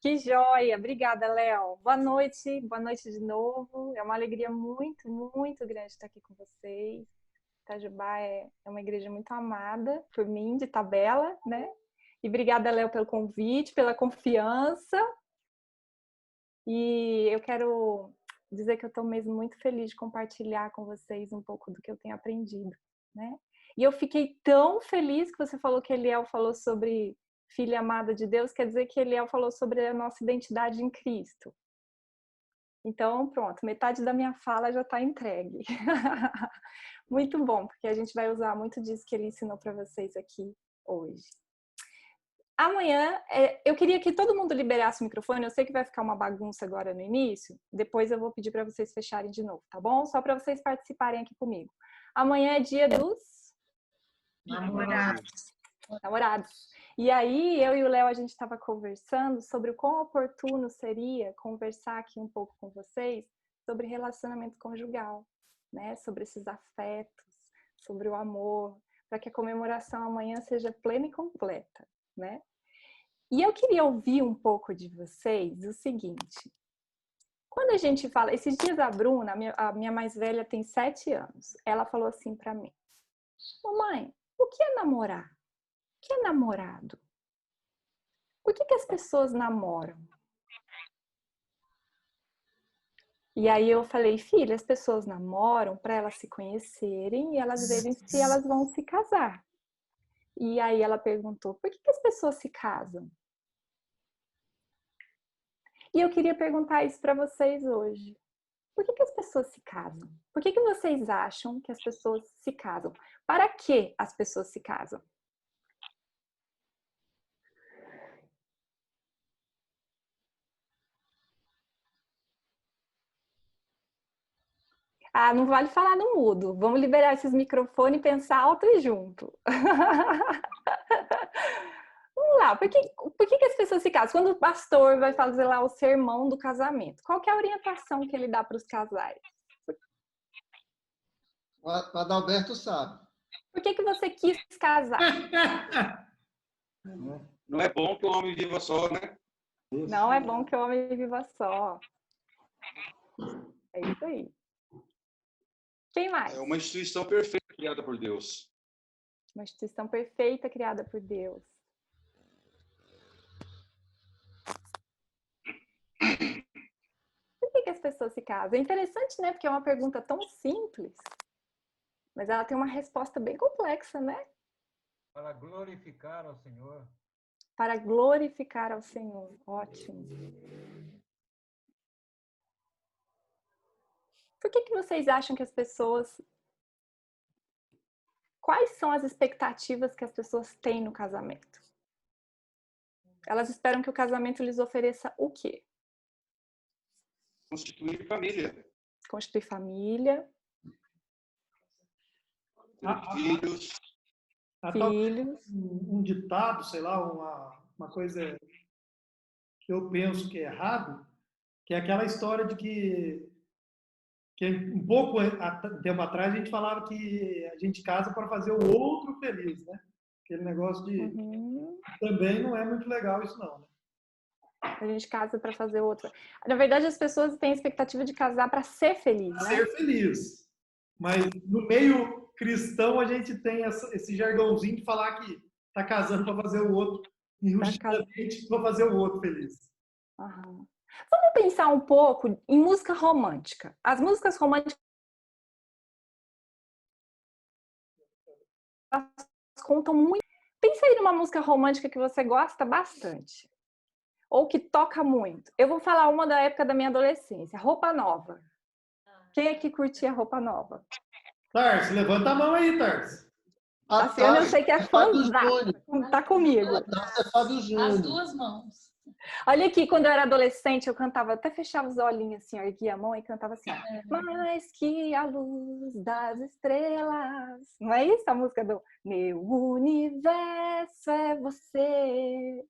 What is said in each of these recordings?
Que joia! Obrigada, Léo. Boa noite de novo. É uma alegria muito, muito grande estar aqui com vocês. Itajubá é uma igreja muito amada por mim, de tabela, né? E obrigada, Léo, pelo convite, pela confiança. E eu quero dizer que eu estou mesmo muito feliz de compartilhar com vocês um pouco do que eu tenho aprendido, né? E eu fiquei tão feliz que você falou que Eliel falou sobre filha amada de Deus, quer dizer que Eliel falou sobre a nossa identidade em Cristo. Então, pronto, metade da minha fala já está entregue. Muito bom, porque a gente vai usar muito disso que ele ensinou para vocês aqui hoje. Amanhã, eu queria que todo mundo liberasse o microfone, eu sei que vai ficar uma bagunça agora no início, depois eu vou pedir para vocês fecharem de novo, tá bom? Só para vocês participarem aqui comigo. Amanhã é dia dos namorados. E aí, eu e o Léo, a gente estava conversando sobre o quão oportuno seria conversar aqui um pouco com vocês sobre relacionamento conjugal, né? Sobre esses afetos, sobre o amor, para que a comemoração amanhã seja plena e completa, né? E eu queria ouvir um pouco de vocês o seguinte. Quando a gente fala... Esses dias a Bruna, a minha mais velha, tem 7 anos. Ela falou assim para mim: mamãe, o que é namorar? O que é namorado? Por que as pessoas namoram? E aí eu falei: filha, as pessoas namoram para elas se conhecerem e elas verem se elas vão se casar. E aí ela perguntou: por que as pessoas se casam? E eu queria perguntar isso para vocês hoje. Por que as pessoas se casam? Por que vocês acham que as pessoas se casam? Para que as pessoas se casam? Ah, não vale falar no mudo. Vamos liberar esses microfones e pensar alto e junto. Vamos lá. Por que as pessoas se casam? Quando o pastor vai fazer lá o sermão do casamento, qual que é a orientação que ele dá para os casais? O Adalberto sabe. Por que você quis casar? Não é bom que o homem viva só, né? Não é bom que o homem viva só. É isso aí. Quem mais? É uma instituição perfeita criada por Deus. Uma instituição perfeita criada por Deus. Por que as pessoas se casam? É interessante, né? Porque é uma pergunta tão simples, mas ela tem uma resposta bem complexa, né? Para glorificar ao Senhor. Para glorificar ao Senhor. Ótimo. Por que vocês acham que as pessoas... Quais são as expectativas que as pessoas têm no casamento? Elas esperam que o casamento lhes ofereça o quê? Constituir família. Constituir família. Filhos. Filhos. Um ditado, sei lá, uma coisa que eu penso que é errado, que é aquela história de que um pouco tempo atrás a gente falava que a gente casa para fazer o outro feliz, né? Aquele negócio de... Também não é muito legal isso não, né? A gente casa para fazer o outro. Na verdade, as pessoas têm a expectativa de casar para ser feliz, né? Ser feliz. Mas no meio cristão a gente tem esse jargãozinho de falar que tá casando para fazer o outro, injustamente para fazer o outro feliz. Aham. Vamos pensar um pouco em música romântica. As músicas românticas contam muito. Pensa aí numa música romântica que você gosta bastante. Ou que toca muito. Eu vou falar uma da época da minha adolescência. Roupa Nova. Quem é que curtia Roupa Nova? Tarso, levanta a mão aí, Tarso. Assim, eu sei que é fãzão. Tá comigo. As duas mãos. Olha aqui, quando eu era adolescente, eu cantava, até fechava os olhinhos assim, erguia a mão e cantava assim: mais que a luz das estrelas. Não é isso a música do Meu Universo é Você?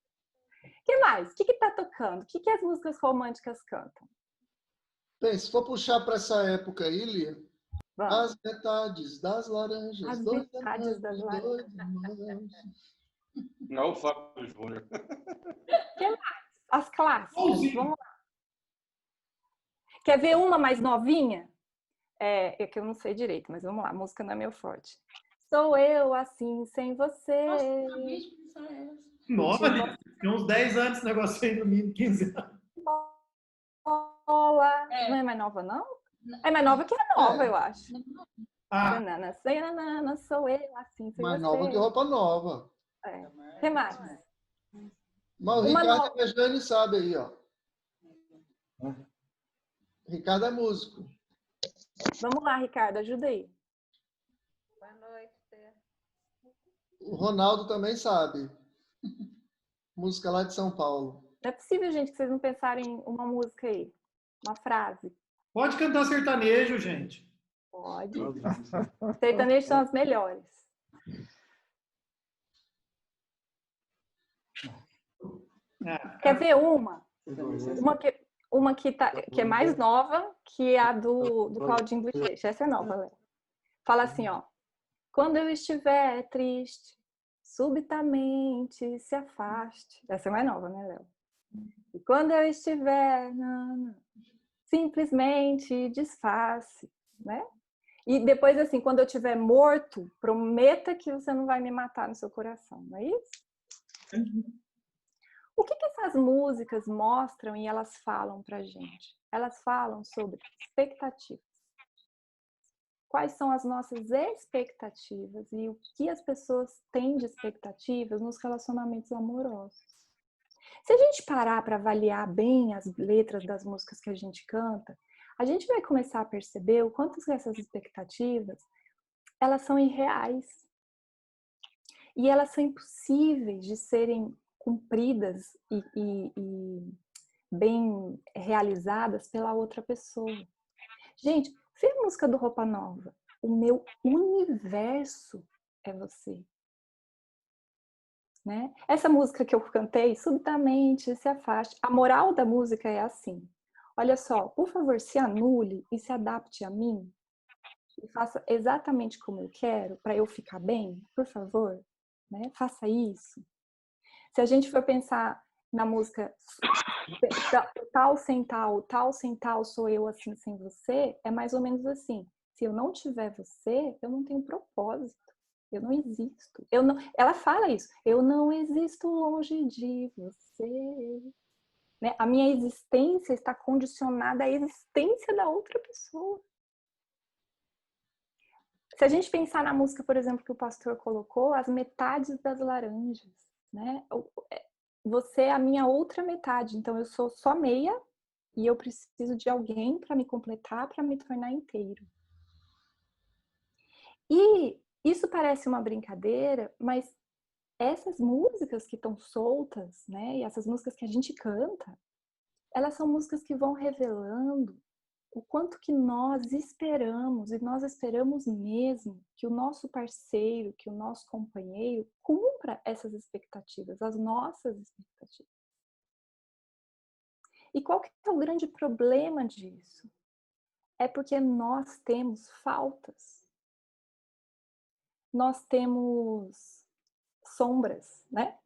O que mais? O que tá tocando? O que as músicas românticas cantam? Bem, se for puxar para essa época aí, Lia, as metades das laranjas. As metades das laranjas. Não, o Fábio Júnior. O que mais? As clássicas. Vamos lá. Quer ver uma mais novinha? É que eu não sei direito, mas vamos lá. A música não é meu forte. Sou eu assim, sem você. Nossa, tem uns 10 anos esse negócio aí, no mínimo 15 anos. Não é mais nova, não? É mais nova que é nova, eu acho. Banana, sei, banana, sou eu assim, sem mais você. nova que roupa nova. O que mais? Mas o Ricardo e a Jane sabe aí, ó. Ricardo é músico. Vamos lá, Ricardo, ajuda aí. Boa noite, Fê. O Ronaldo também sabe. Música lá de São Paulo. Não é possível, gente, que vocês não pensarem uma música aí. Uma frase. Pode cantar sertanejo, gente. Pode. Sertanejos são as melhores. Quer ver uma? Uma que é mais nova, que é a do Claudinho Bochecha. Essa é nova, Léo. Fala assim, ó. Quando eu estiver triste, subitamente se afaste. Essa é mais nova, né, Léo? E quando eu estiver, simplesmente desface, né? E depois, assim, quando eu estiver morto, prometa que você não vai me matar no seu coração, não é isso? O que essas músicas mostram e elas falam pra gente? Elas falam sobre expectativas. Quais são as nossas expectativas e o que as pessoas têm de expectativas nos relacionamentos amorosos. Se a gente parar para avaliar bem as letras das músicas que a gente canta, a gente vai começar a perceber o quanto essas expectativas, elas são irreais. E elas são impossíveis de serem cumpridas e bem realizadas pela outra pessoa. Gente, vê a música do Roupa Nova. O meu universo é você. Né? Essa música que eu cantei, subitamente se afaste. A moral da música é assim. Olha só, por favor, se anule e se adapte a mim. E faça exatamente como eu quero, para eu ficar bem, por favor. Né? Faça isso. Se a gente for pensar na música tal sem tal sou eu assim sem você, é mais ou menos assim. Se eu não tiver você, eu não tenho propósito. Eu não existo. Ela fala isso. Eu não existo longe de você. Né? A minha existência está condicionada à existência da outra pessoa. Se a gente pensar na música, por exemplo, que o pastor colocou, as metades das laranjas, né? Você é a minha outra metade, então eu sou só meia e eu preciso de alguém para me completar, para me tornar inteiro. E isso parece uma brincadeira, mas essas músicas que estão soltas, né? E essas músicas que a gente canta, elas são músicas que vão revelando o quanto que nós esperamos, e nós esperamos mesmo que o nosso parceiro, que o nosso companheiro cumpra essas expectativas, as nossas expectativas. E qual que é o grande problema disso? É porque nós temos faltas. Nós temos sombras, né?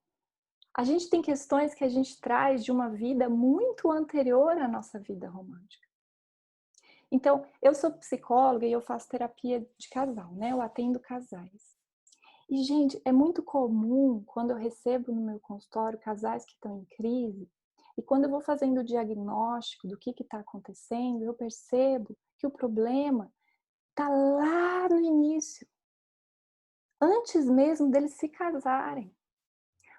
A gente tem questões que a gente traz de uma vida muito anterior à nossa vida romântica. Então, eu sou psicóloga e eu faço terapia de casal, né? Eu atendo casais. E, gente, é muito comum quando eu recebo no meu consultório casais que estão em crise, e quando eu vou fazendo o diagnóstico do que está acontecendo, eu percebo que o problema está lá no início, antes mesmo deles se casarem.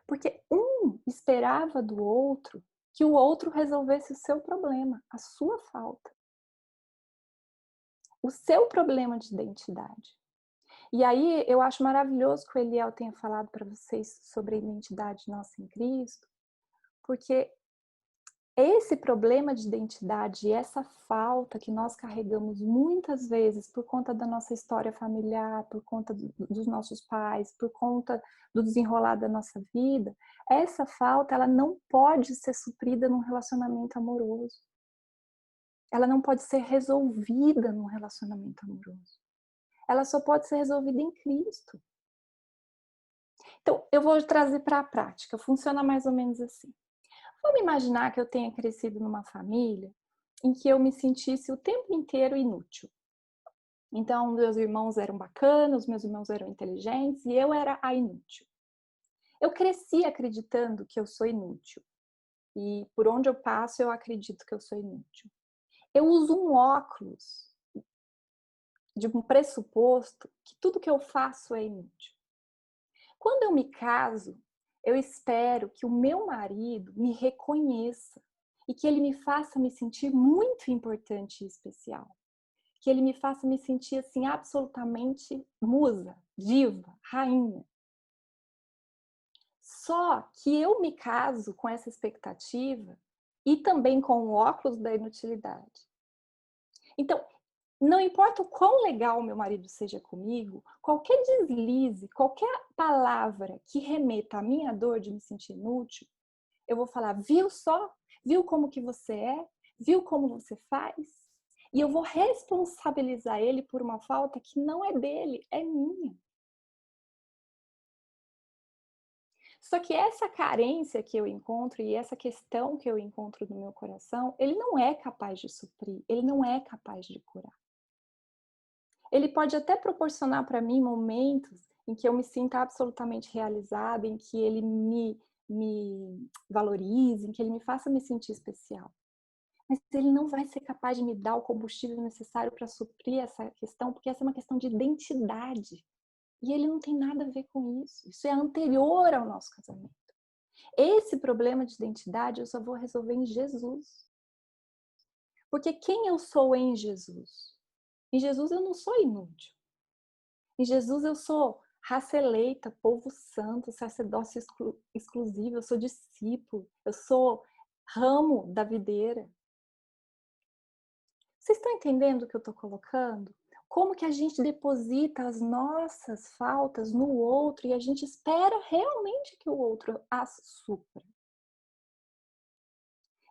Porque um esperava do outro que o outro resolvesse o seu problema, a sua falta. O seu problema de identidade. E aí eu acho maravilhoso que o Eliel tenha falado para vocês sobre a identidade nossa em Cristo, porque esse problema de identidade e essa falta que nós carregamos muitas vezes por conta da nossa história familiar, por conta dos nossos pais, por conta do desenrolar da nossa vida, essa falta ela não pode ser suprida num relacionamento amoroso. Ela não pode ser resolvida num relacionamento amoroso. Ela só pode ser resolvida em Cristo. Então, eu vou trazer para a prática. Funciona mais ou menos assim. Vamos imaginar que eu tenha crescido numa família em que eu me sentisse o tempo inteiro inútil. Então, meus irmãos eram bacanas, meus irmãos eram inteligentes e eu era a inútil. Eu cresci acreditando que eu sou inútil. E por onde eu passo, eu acredito que eu sou inútil. Eu uso um óculos de um pressuposto que tudo que eu faço é inútil. Quando eu me caso, eu espero que o meu marido me reconheça e que ele me faça me sentir muito importante e especial. Que ele me faça me sentir assim absolutamente musa, diva, rainha. Só que eu me caso com essa expectativa e também com o óculos da inutilidade. Então, não importa o quão legal meu marido seja comigo, qualquer deslize, qualquer palavra que remeta à minha dor de me sentir inútil, eu vou falar, viu só? Viu como que você é? Viu como você faz? E eu vou responsabilizar ele por uma falta que não é dele, é minha. Só que essa carência que eu encontro e essa questão que eu encontro no meu coração, ele não é capaz de suprir, ele não é capaz de curar. Ele pode até proporcionar para mim momentos em que eu me sinta absolutamente realizada, em que ele me valorize, em que ele me faça me sentir especial. Mas ele não vai ser capaz de me dar o combustível necessário para suprir essa questão, porque essa é uma questão de identidade. E ele não tem nada a ver com isso. Isso é anterior ao nosso casamento. Esse problema de identidade eu só vou resolver em Jesus. Porque quem eu sou em Jesus? Em Jesus eu não sou inútil. Em Jesus eu sou raça eleita, povo santo, sacerdócio exclusivo, eu sou discípulo, eu sou ramo da videira. Vocês estão entendendo o que eu estou colocando? Como que a gente deposita as nossas faltas no outro e a gente espera realmente que o outro as supra.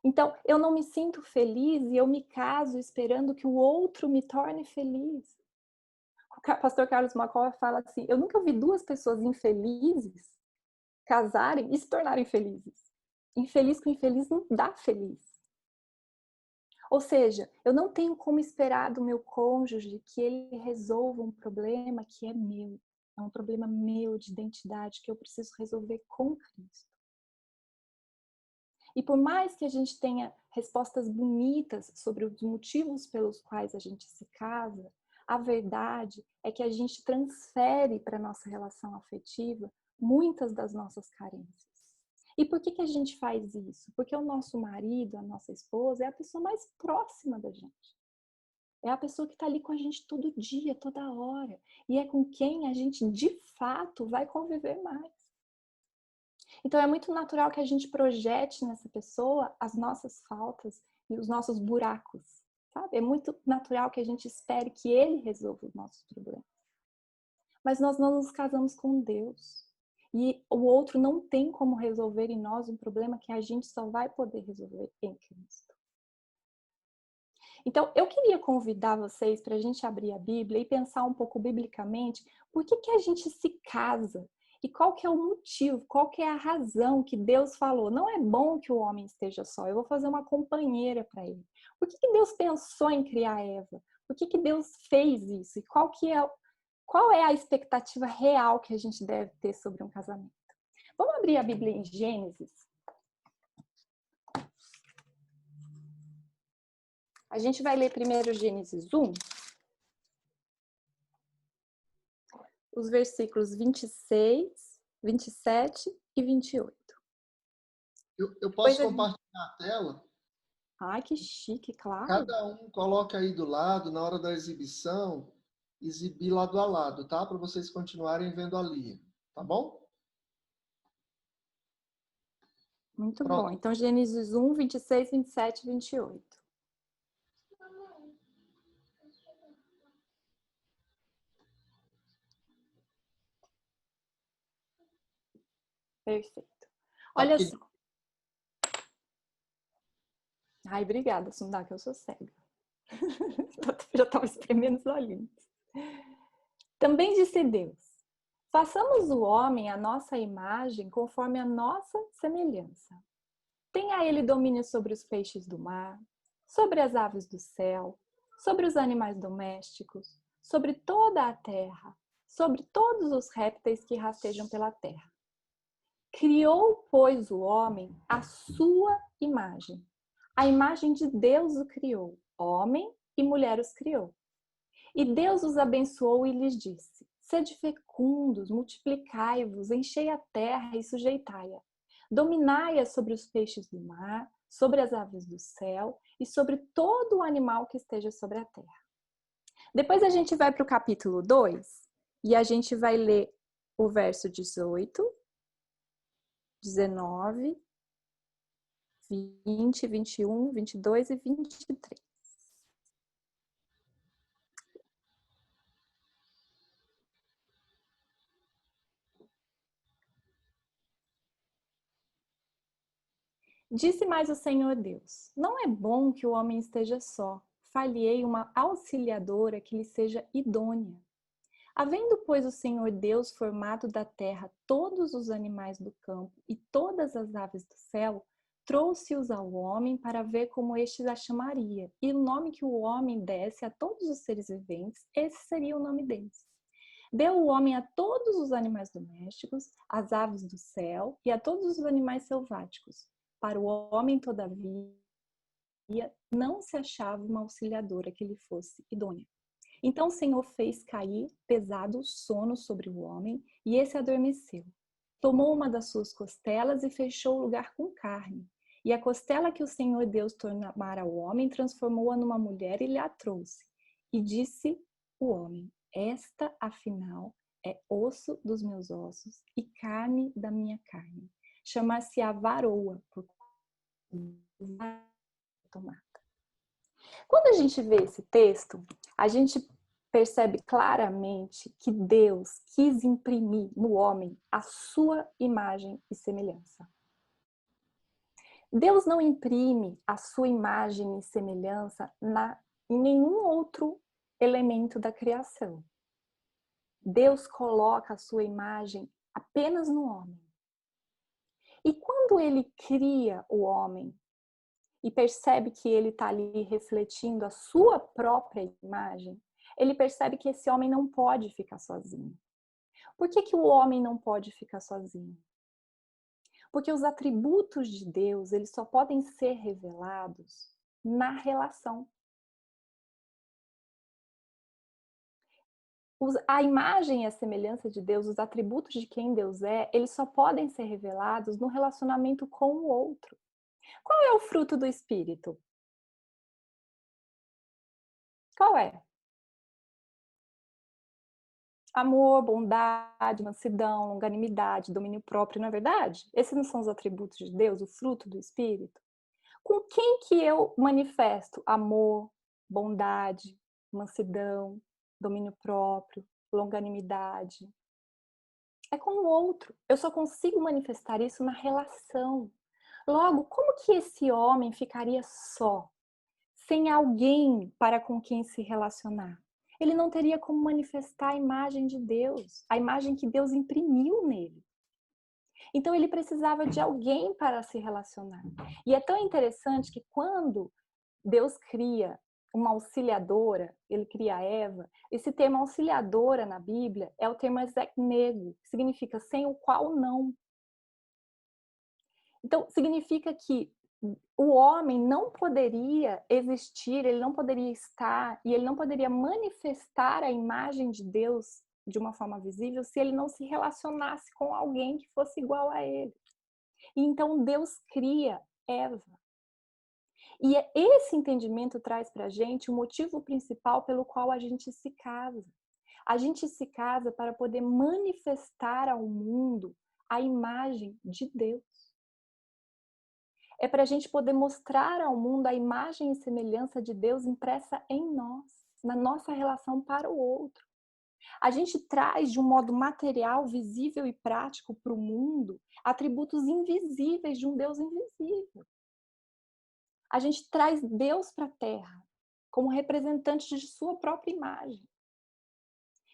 Então, eu não me sinto feliz e eu me caso esperando que o outro me torne feliz. O pastor Carlos Macau fala assim, eu nunca vi duas pessoas infelizes casarem e se tornarem felizes. Infeliz com infeliz não dá feliz. Ou seja, eu não tenho como esperar do meu cônjuge que ele resolva um problema que é meu. É um problema meu de identidade que eu preciso resolver com Cristo. E por mais que a gente tenha respostas bonitas sobre os motivos pelos quais a gente se casa, a verdade é que a gente transfere para a nossa relação afetiva muitas das nossas carências. E por que a gente faz isso? Porque o nosso marido, a nossa esposa, é a pessoa mais próxima da gente. É a pessoa que está ali com a gente todo dia, toda hora. E é com quem a gente, de fato, vai conviver mais. Então, é muito natural que a gente projete nessa pessoa as nossas faltas e os nossos buracos, sabe? É muito natural que a gente espere que ele resolva os nossos problemas. Mas nós não nos casamos com Deus. E o outro não tem como resolver em nós um problema que a gente só vai poder resolver em Cristo. Então, eu queria convidar vocês para a gente abrir a Bíblia e pensar um pouco biblicamente por que a gente se casa e qual que é o motivo, qual que é a razão que Deus falou. Não é bom que o homem esteja só, eu vou fazer uma companheira para ele. Por que Deus pensou em criar Eva? Por que Deus fez isso? E qual é a expectativa real que a gente deve ter sobre um casamento? Vamos abrir a Bíblia em Gênesis. A gente vai ler primeiro Gênesis 1, os versículos 26, 27 e 28. Eu posso compartilhar a tela? Ai, que chique, claro. Cada um coloca aí do lado, na hora da exibição, exibir lado a lado, tá? Para vocês continuarem vendo a Lia, tá bom? Muito Pronto. Bom. Então, Gênesis 1, 26, 27 e 28. Perfeito. Olha só. Ai, obrigada, Sundá, que eu sou cega. Já estava espremendo os olhinhos. Também disse Deus: façamos o homem à nossa imagem conforme a nossa semelhança. Tenha ele domínio sobre os peixes do mar, sobre as aves do céu, sobre os animais domésticos, sobre toda a terra, sobre todos os répteis que rastejam pela terra. Criou, pois, o homem à sua imagem. A imagem de Deus o criou, homem e mulher os criou. E Deus os abençoou e lhes disse: sede fecundos, multiplicai-vos, enchei a terra e sujeitai-a. Dominai-a sobre os peixes do mar, sobre as aves do céu e sobre todo o animal que esteja sobre a terra. Depois a gente vai para o capítulo 2 e a gente vai ler o verso 18, 19, 20, 21, 22 e 23. Disse mais o Senhor Deus: não é bom que o homem esteja só. Far-lhe-ei uma auxiliadora que lhe seja idônea. Havendo, pois, o Senhor Deus formado da terra todos os animais do campo e todas as aves do céu, trouxe-os ao homem para ver como este a chamaria. E o nome que o homem desse a todos os seres viventes, esse seria o nome deles. Deu o homem a todos os animais domésticos, às aves do céu e a todos os animais selváticos. Para o homem, todavia, não se achava uma auxiliadora que lhe fosse idônea. Então o Senhor fez cair pesado sono sobre o homem, e esse adormeceu. Tomou uma das suas costelas e fechou o lugar com carne. E a costela que o Senhor Deus tornara ao homem, transformou-a numa mulher e lhe a trouxe. E disse o homem: esta, afinal, é osso dos meus ossos e carne da minha carne. Chamar-se-á varoa, por tomada. Quando a gente vê esse texto, a gente percebe claramente que Deus quis imprimir no homem a sua imagem e semelhança. Deus não imprime a sua imagem e semelhança em nenhum outro elemento da criação. Deus coloca a sua imagem apenas no homem. E quando ele cria o homem e percebe que ele está ali refletindo a sua própria imagem, ele percebe que esse homem não pode ficar sozinho. Por que que o homem não pode ficar sozinho? Porque os atributos de Deus, eles só podem ser revelados na relação. A imagem e a semelhança de Deus, os atributos de quem Deus é, eles só podem ser revelados no relacionamento com o outro. Qual é o fruto do Espírito? Qual é? Amor, bondade, mansidão, longanimidade, domínio próprio, não é verdade? Esses não são os atributos de Deus, o fruto do Espírito? Com quem que eu manifesto amor, bondade, mansidão, domínio próprio, longanimidade? É com o outro. Eu só consigo manifestar isso na relação. Logo, como que esse homem ficaria só, sem alguém para com quem se relacionar? Ele não teria como manifestar a imagem de Deus, a imagem que Deus imprimiu nele. Então ele precisava de alguém para se relacionar. E é tão interessante que quando Deus cria uma auxiliadora, ele cria a Eva, esse termo auxiliadora na Bíblia é o termo execnego, que significa sem o qual não. Então, significa que o homem não poderia existir, ele não poderia estar e ele não poderia manifestar a imagem de Deus de uma forma visível se ele não se relacionasse com alguém que fosse igual a ele. E então Deus cria Eva. E esse entendimento traz para a gente o motivo principal pelo qual a gente se casa. A gente se casa para poder manifestar ao mundo a imagem de Deus. É para a gente poder mostrar ao mundo a imagem e semelhança de Deus impressa em nós, na nossa relação para o outro. A gente traz de um modo material, visível e prático para o mundo atributos invisíveis de um Deus invisível. A gente traz Deus para a Terra como representante de sua própria imagem.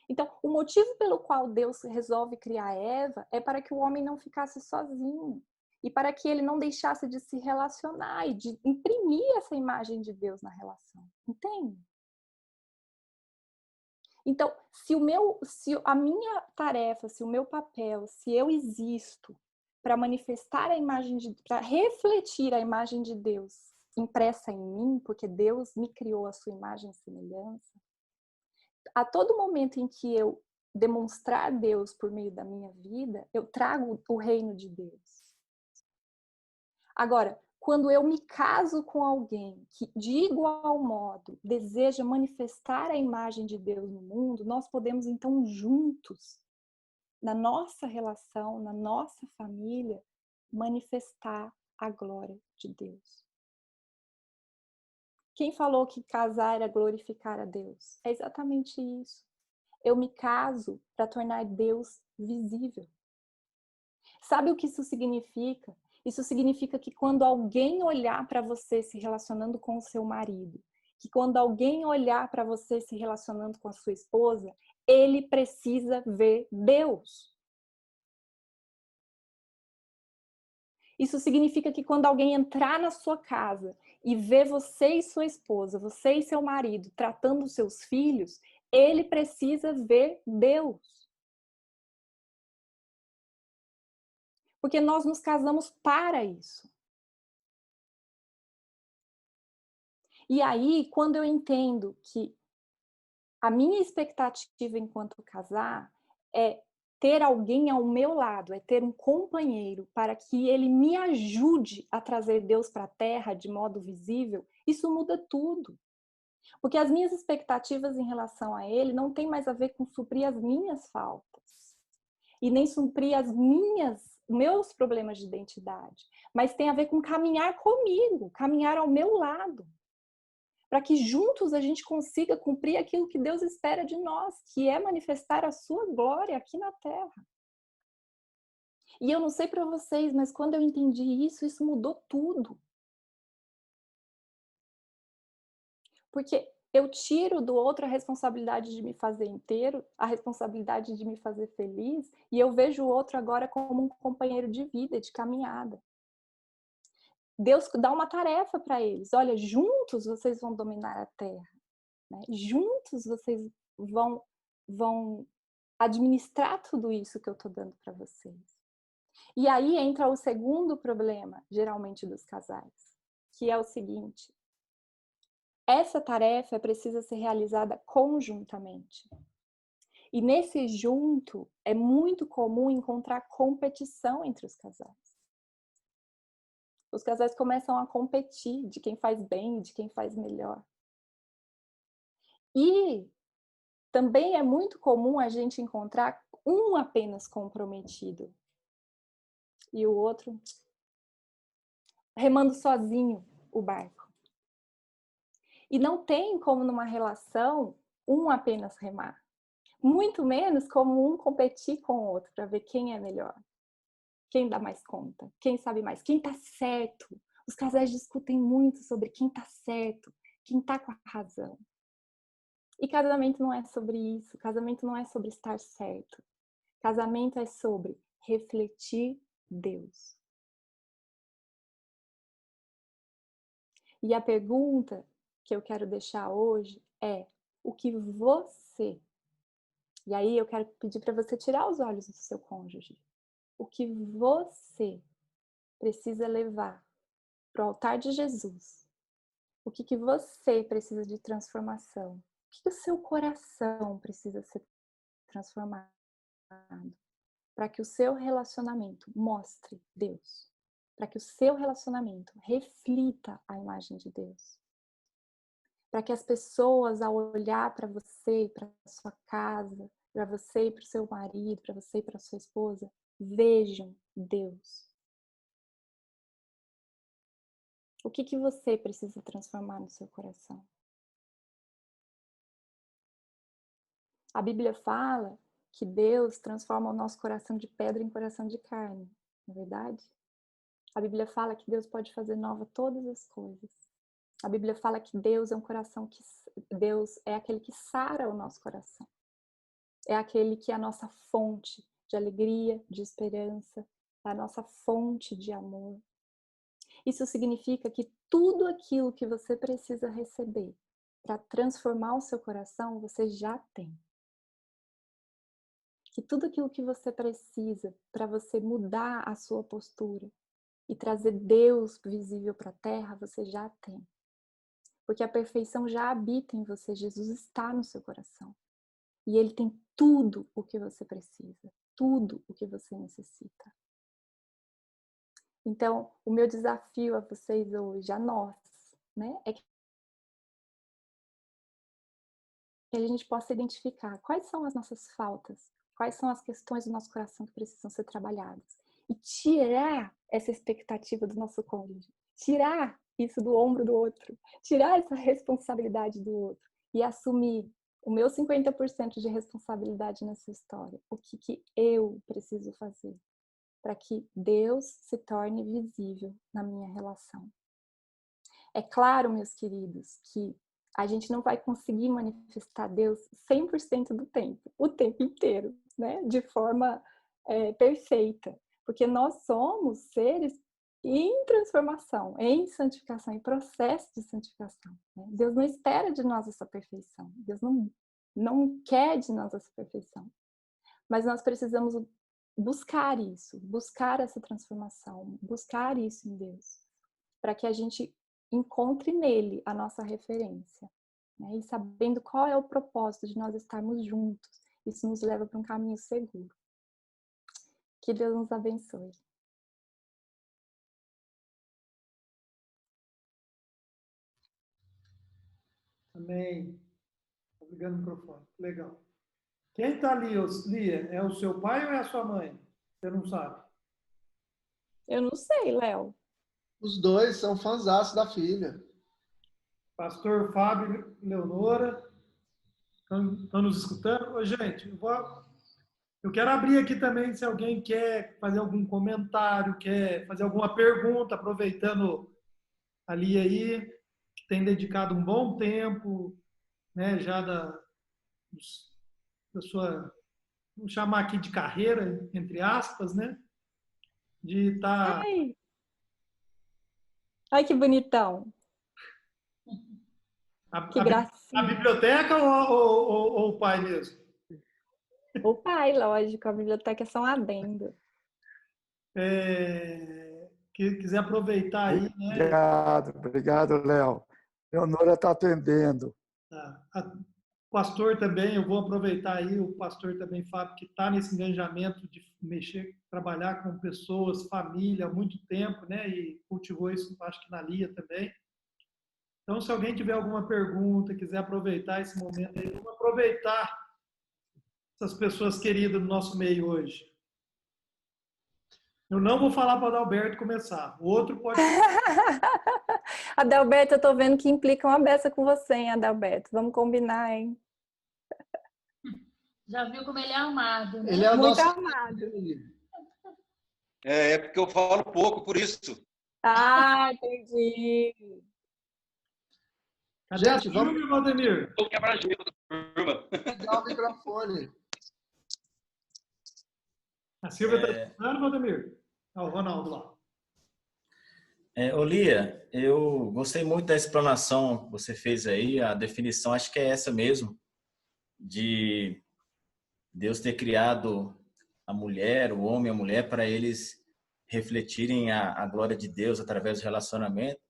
Então, o motivo pelo qual Deus resolve criar Eva é para que o homem não ficasse sozinho. E para que ele não deixasse de se relacionar e de imprimir essa imagem de Deus na relação. Entende? Então, se a minha tarefa, se o meu papel, se eu existo para manifestar a imagem para refletir a imagem de Deus impressa em mim, porque Deus me criou a sua imagem e semelhança, a todo momento em que eu demonstrar Deus por meio da minha vida, eu trago o reino de Deus. Agora, quando eu me caso com alguém que, de igual modo, deseja manifestar a imagem de Deus no mundo, nós podemos, então, juntos, na nossa relação, na nossa família, manifestar a glória de Deus. Quem falou que casar era glorificar a Deus? É exatamente isso. Eu me caso para tornar Deus visível. Sabe o que isso significa? Isso significa que quando alguém olhar para você se relacionando com o seu marido, que quando alguém olhar para você se relacionando com a sua esposa, ele precisa ver Deus. Isso significa que quando alguém entrar na sua casa e ver você e sua esposa, você e seu marido tratando os seus filhos, ele precisa ver Deus. Porque nós nos casamos para isso. E aí, quando eu entendo que a minha expectativa enquanto casar é ter alguém ao meu lado, é ter um companheiro para que ele me ajude a trazer Deus para a terra de modo visível, isso muda tudo. Porque as minhas expectativas em relação a ele não tem mais a ver com suprir as minhas faltas e nem suprir meus problemas de identidade, mas tem a ver com caminhar comigo, caminhar ao meu lado, para que juntos a gente consiga cumprir aquilo que Deus espera de nós, que é manifestar a sua glória aqui na Terra. E eu não sei para vocês, mas quando eu entendi isso, isso mudou tudo. Porque eu tiro do outro a responsabilidade de me fazer inteiro, a responsabilidade de me fazer feliz, e eu vejo o outro agora como um companheiro de vida, de caminhada. Deus dá uma tarefa para eles. Olha, juntos vocês vão dominar a terra. Né? Juntos vocês vão administrar tudo isso que eu estou dando para vocês. E aí entra o segundo problema, geralmente, dos casais, que é o seguinte: essa tarefa precisa ser realizada conjuntamente. E nesse junto, é muito comum encontrar competição entre os casais. Os casais começam a competir de quem faz bem, de quem faz melhor. E também é muito comum a gente encontrar um apenas comprometido e o outro remando sozinho o barco. E não tem como numa relação um apenas remar. Muito menos como um competir com o outro para ver quem é melhor. Quem dá mais conta? Quem sabe mais? Quem tá certo? Os casais discutem muito sobre quem tá certo, quem tá com a razão. E casamento não é sobre isso. Casamento não é sobre estar certo. Casamento é sobre refletir Deus. E a pergunta que eu quero deixar hoje é: o que você... E aí eu quero pedir para você tirar os olhos do seu cônjuge. O que você precisa levar para o altar de Jesus? O que você precisa de transformação? O que o seu coração precisa ser transformado? Para que o seu relacionamento mostre Deus. Para que o seu relacionamento reflita a imagem de Deus. Para que as pessoas, ao olhar para você, para a sua casa, para você e para o seu marido, para você e para a sua esposa, vejam Deus. O que você precisa transformar no seu coração? A Bíblia fala que Deus transforma o nosso coração de pedra em coração de carne, não é verdade? A Bíblia fala que Deus pode fazer nova todas as coisas. A Bíblia fala que Deus é um coração que... Deus é aquele que sara o nosso coração. É aquele que é a nossa fonte de alegria, de esperança, a nossa fonte de amor. Isso significa que tudo aquilo que você precisa receber para transformar o seu coração, você já tem. Que tudo aquilo que você precisa para você mudar a sua postura e trazer Deus visível para a terra, você já tem. Porque a perfeição já habita em você, Jesus está no seu coração. E Ele tem tudo o que você precisa, tudo o que você necessita. Então, o meu desafio a vocês hoje, a nós, né, é que a gente possa identificar quais são as nossas faltas, quais são as questões do nosso coração que precisam ser trabalhadas. E tirar essa expectativa do nosso cônjuge, tirar isso do ombro do outro, tirar essa responsabilidade do outro e assumir o meu 50% de responsabilidade nessa história. O que eu preciso fazer para que Deus se torne visível na minha relação. É claro, meus queridos, que a gente não vai conseguir manifestar Deus 100% do tempo, o tempo inteiro, né? De forma perfeita. Porque nós somos seres em transformação, em santificação, em processo de santificação. Né? Deus não espera de nós essa perfeição. Deus não quer de nós essa perfeição. Mas nós precisamos buscar isso, buscar essa transformação, buscar isso em Deus, para que a gente encontre nele a nossa referência, né? E sabendo qual é o propósito de nós estarmos juntos, isso nos leva para um caminho seguro. Que Deus nos abençoe. Amém. Obrigado, microfone. Legal. Quem está ali, Lia, é o seu pai ou é a sua mãe? Você não sabe. Eu não sei, Léo. Os dois são fãzaços da filha. Pastor Fábio e Leonora estão nos escutando? Ô, gente, eu quero abrir aqui também se alguém quer fazer algum comentário, quer fazer alguma pergunta, aproveitando a Lia aí, que tem dedicado um bom tempo, né, já da sua, vamos chamar aqui de carreira, entre aspas, né? De estar. Ai, que bonitão. Que gracinha. A biblioteca ou o pai mesmo? O pai, lógico, a biblioteca é só um adendo. Que quiser aproveitar aí, né? Obrigado, Léo. Leonora está atendendo. O pastor também, eu vou aproveitar aí, o pastor também, Fábio, que está nesse engajamento de mexer, trabalhar com pessoas, família, há muito tempo, né? E cultivou isso, acho que na Lia também. Então, se alguém tiver alguma pergunta, quiser aproveitar esse momento aí, vamos aproveitar essas pessoas queridas no nosso meio hoje. Eu não vou falar para o Adalberto começar. O outro pode. Adalberto, eu tô vendo que implica uma beça com você, hein, Adalberto? Vamos combinar, hein? Já viu como ele é amado, né? Ele é muito nosso amado. É porque eu falo pouco, por isso. Ah, entendi. Cadê Gente, a Silvia, Valdemir? Vou quebrar gelo da turma. ligar o microfone. A Silvia está escutando, Valdemir? Ah, o Ronaldo lá. Lia, eu gostei muito da explanação que você fez aí, a definição, acho que é essa mesmo, de Deus ter criado a mulher, o homem e a mulher, para eles refletirem a glória de Deus através do relacionamento.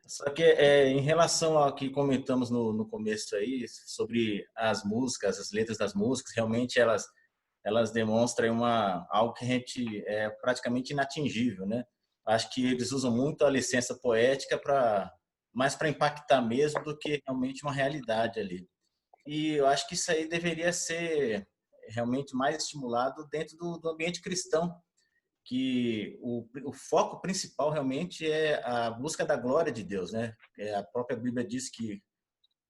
Só que em relação ao que comentamos no começo aí, sobre as músicas, as letras das músicas, realmente elas demonstram algo que a gente é praticamente inatingível, né? Acho que eles usam muito a licença poética mais para impactar mesmo do que realmente uma realidade ali. E eu acho que isso aí deveria ser realmente mais estimulado dentro do ambiente cristão, que o foco principal realmente é a busca da glória de Deus, né? A própria Bíblia diz que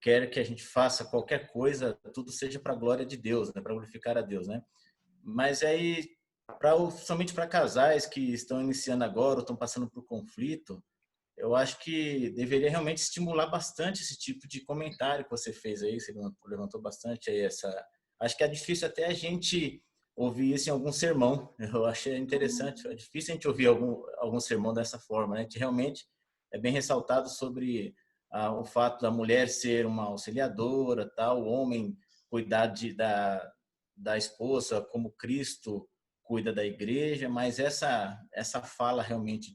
quer que a gente faça qualquer coisa, tudo seja para a glória de Deus, né? Para glorificar a Deus, né? Mas aí, somente para casais que estão iniciando agora ou estão passando por conflito, eu acho que deveria realmente estimular bastante esse tipo de comentário que você fez aí, você levantou bastante aí essa... Acho que é difícil até a gente ouvir isso em algum sermão. Eu achei interessante. É difícil a gente ouvir algum sermão dessa forma, né? Que realmente é bem ressaltado sobre o fato da mulher ser uma auxiliadora, tal, o homem cuidar da esposa como Cristo cuida da igreja, mas essa fala realmente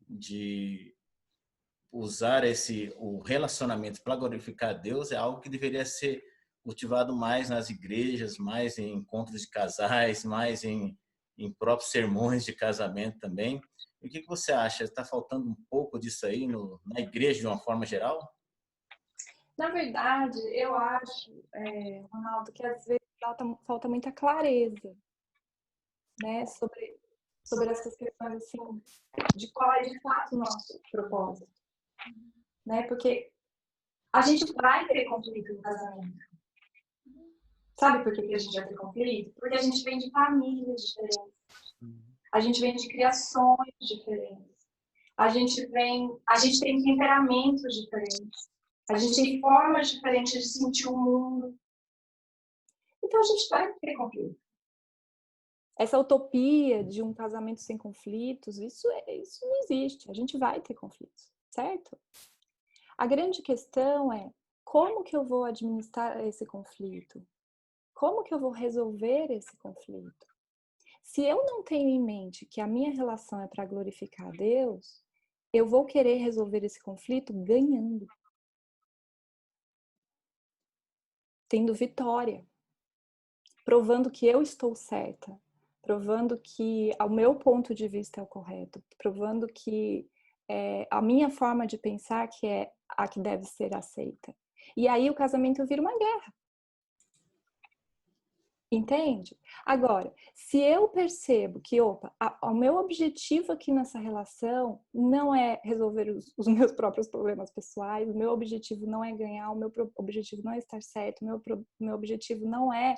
de usar o relacionamento para glorificar a Deus é algo que deveria ser cultivado mais nas igrejas, mais em encontros de casais, mais em próprios sermões de casamento também. E o que você acha? Está faltando um pouco disso aí na igreja de uma forma geral? Na verdade, eu acho, Ronaldo, que às vezes falta muita clareza, né, sobre essas questões, assim, de qual é de fato o nosso propósito, né? Porque a gente vai ter conflito no casamento. Sabe por que a gente vai ter conflito? Porque a gente vem de famílias diferentes. A gente vem de criações diferentes. A gente tem temperamentos diferentes. A gente tem formas diferentes de sentir o mundo. Então a gente vai ter conflito. Essa utopia de um casamento sem conflitos, isso não existe. A gente vai ter conflitos, certo? A grande questão é como que eu vou administrar esse conflito? Como que eu vou resolver esse conflito? Se eu não tenho em mente que a minha relação é para glorificar a Deus, eu vou querer resolver esse conflito ganhando. Tendo vitória. Provando que eu estou certa. Provando que o meu ponto de vista é o correto. Provando que a minha forma de pensar que é a que deve ser aceita. E aí o casamento vira uma guerra. Entende? Agora, se eu percebo que, o meu objetivo aqui nessa relação não é resolver os meus próprios problemas pessoais, o meu objetivo não é ganhar, o meu objetivo não é estar certo, o meu objetivo não é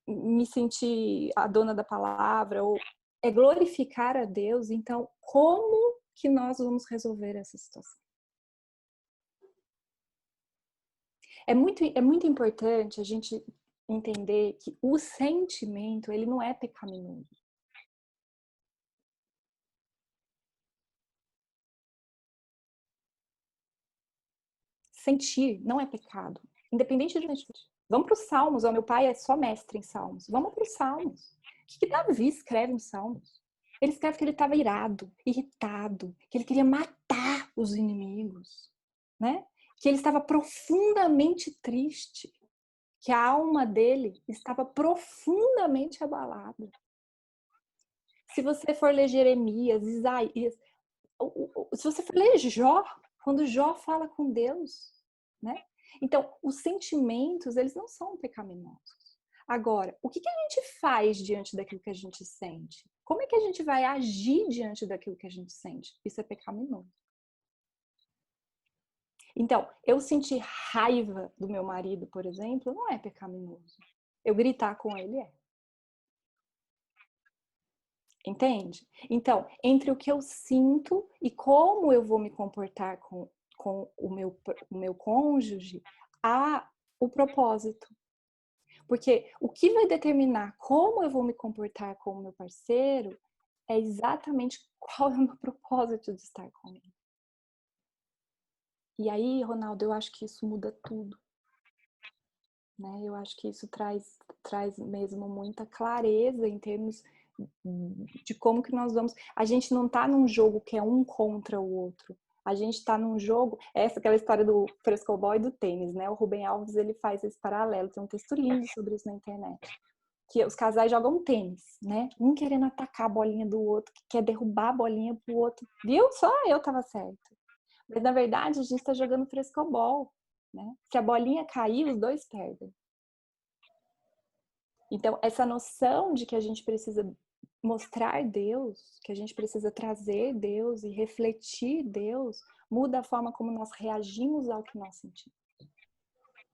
me sentir a dona da palavra, ou é glorificar a Deus, então como que nós vamos resolver essa situação? É muito importante a gente entender que o sentimento, ele não é pecaminoso. Sentir não é pecado, independente de... Vamos para os Salmos, meu pai é só mestre em Salmos. Vamos para os Salmos. O que Davi escreve em Salmos? Ele escreve que ele estava irado, irritado, que ele queria matar os inimigos, né? Que ele estava profundamente triste, que a alma dele estava profundamente abalada. Se você for ler Jeremias, Isaías, se você for ler Jó, quando Jó fala com Deus, né? Então, os sentimentos, eles não são pecaminosos. Agora, o que a gente faz diante daquilo que a gente sente? Como é que a gente vai agir diante daquilo que a gente sente? Isso é pecaminoso. Então, eu sentir raiva do meu marido, por exemplo, não é pecaminoso. Eu gritar com ele é. Entende? Então, entre o que eu sinto e como eu vou me comportar com o meu cônjuge, há o propósito. Porque o que vai determinar como eu vou me comportar com o meu parceiro é exatamente qual é o meu propósito de estar com ele. E aí, Ronaldo, eu acho que isso muda tudo. Né? Eu acho que isso traz mesmo muita clareza em termos de como que nós vamos... A gente não está num jogo que é um contra o outro. A gente está num jogo... Aquela história do frescobol e do tênis, né? O Rubem Alves, ele faz esse paralelo. Tem um texto lindo sobre isso na internet. Que os casais jogam tênis, né? Um querendo atacar a bolinha do outro, que quer derrubar a bolinha pro outro. Viu? Só eu estava certo. Mas, na verdade, a gente está jogando frescobol. Né? Se a bolinha cair, os dois perdem. Então, essa noção de que a gente precisa mostrar Deus, que a gente precisa trazer Deus e refletir Deus, muda a forma como nós reagimos ao que nós sentimos.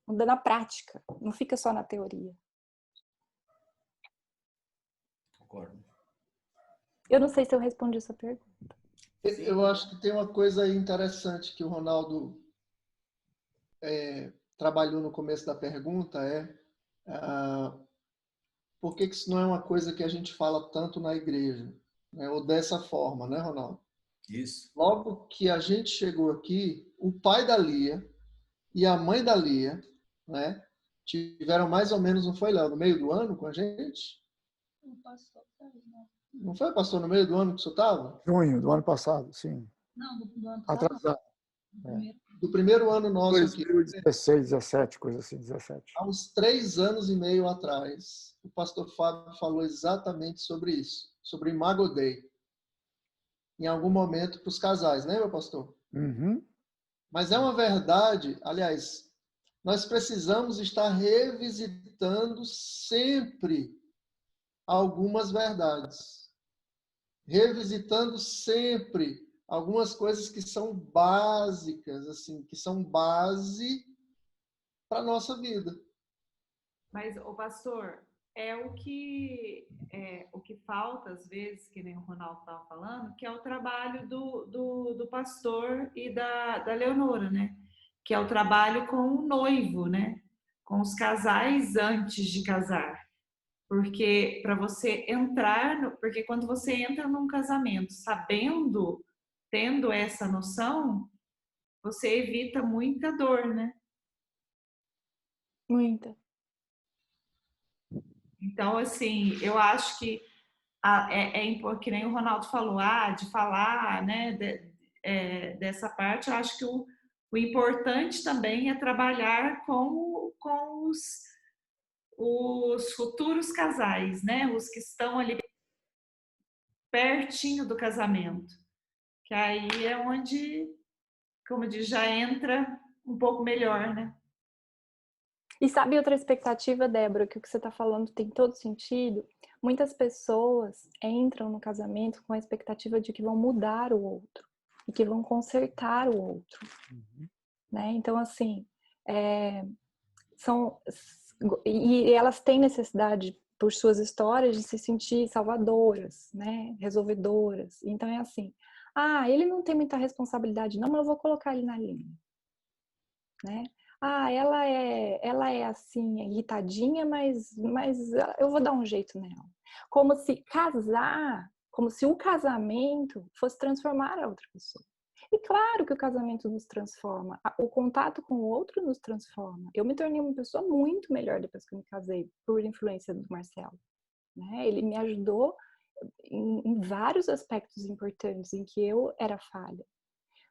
Muda na prática, não fica só na teoria. Concordo. Eu não sei se eu respondi essa pergunta. Eu acho que tem uma coisa interessante que o Ronaldo trabalhou no começo da pergunta, por que isso não é uma coisa que a gente fala tanto na igreja, né? Ou dessa forma, né, Ronaldo? Isso. Logo que a gente chegou aqui, o pai da Lia e a mãe da Lia, né, tiveram mais ou menos, não foi, Léo, no meio do ano com a gente? Não foi, pastor, no meio do ano que você estava? Junho do ano passado, sim. Não, do ano passado. Atrasado. Do primeiro ano nosso aqui. 2016, 17, coisa assim, 17. Há uns 3 anos e meio atrás, o pastor Fábio falou exatamente sobre isso, sobre Imago Dei. Em algum momento para os casais, lembra, pastor? Uhum. Mas é uma verdade, aliás, nós precisamos estar revisitando sempre algumas verdades. Revisitando sempre algumas coisas que são básicas, assim, que são base para a nossa vida. Mas, o pastor, o que falta, às vezes, que nem o Ronaldo estava falando, que é o trabalho do pastor e da Leonora, né? Que é o trabalho com o noivo, né? Com os casais antes de casar. Porque para você entrar, porque quando você entra num casamento sabendo, tendo essa noção, você evita muita dor, né? Muita. Então, assim, eu acho que que nem o Ronaldo falou, de falar, né, dessa parte, eu acho que o importante também é trabalhar com os futuros casais, né, os que estão ali pertinho do casamento, que aí é onde, como diz, já entra um pouco melhor, né? E sabe outra expectativa, Débora, que o que você está falando tem todo sentido? Muitas pessoas entram no casamento com a expectativa de que vão mudar o outro e que vão consertar o outro, né? Então, assim, e elas têm necessidade, por suas histórias, de se sentir salvadoras, né? Resolvedoras. Então, é assim, ele não tem muita responsabilidade não, mas eu vou colocar ele na linha, né? Ela é assim, irritadinha, mas eu vou dar um jeito nela. Como se o casamento fosse transformar a outra pessoa. E claro que o casamento nos transforma, o contato com o outro nos transforma. Eu me tornei uma pessoa muito melhor depois que eu me casei, por influência do Marcelo, né? Ele me ajudou em vários aspectos importantes em que eu era falha.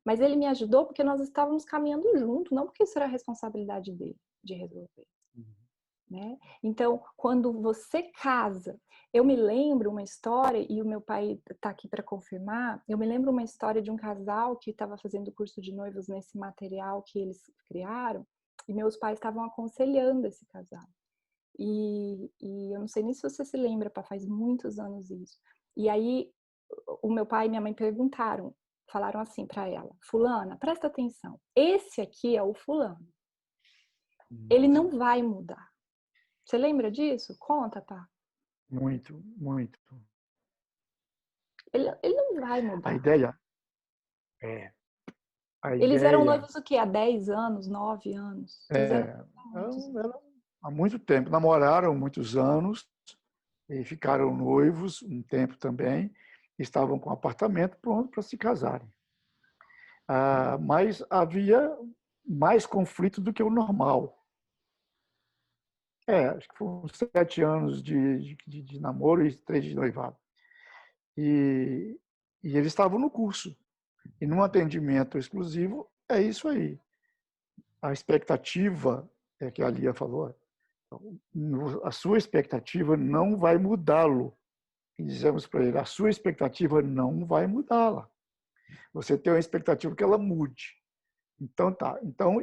Mas ele me ajudou porque nós estávamos caminhando junto, não porque isso era a responsabilidade dele de resolver. Né? Então, quando você casa, eu me lembro uma história, e o meu pai está aqui para confirmar, eu me lembro uma história de um casal que estava fazendo curso de noivos nesse material que eles criaram, e meus pais estavam aconselhando esse casal. E eu não sei nem se você se lembra, faz muitos anos isso. E aí, o meu pai e minha mãe falaram assim para ela: fulana, presta atenção, esse aqui é o fulano. Ele não vai mudar. Você lembra disso? Conta, pá. Muito, muito. Ele não vai mudar. A ideia Eles eram noivos o quê? Há 10 anos, 9 anos? Há muito tempo. Namoraram muitos anos e ficaram noivos um tempo também. Estavam com apartamento pronto para se casarem. Mas havia mais conflito do que o normal. Acho que foram 7 anos de namoro e 3 de noivado. E eles estavam no curso. E num atendimento exclusivo, é isso aí. A expectativa, que a Lia falou, a sua expectativa não vai mudá-lo. E dizemos para ele, a sua expectativa não vai mudá-la. Você tem uma expectativa que ela mude. Então, tá. Então,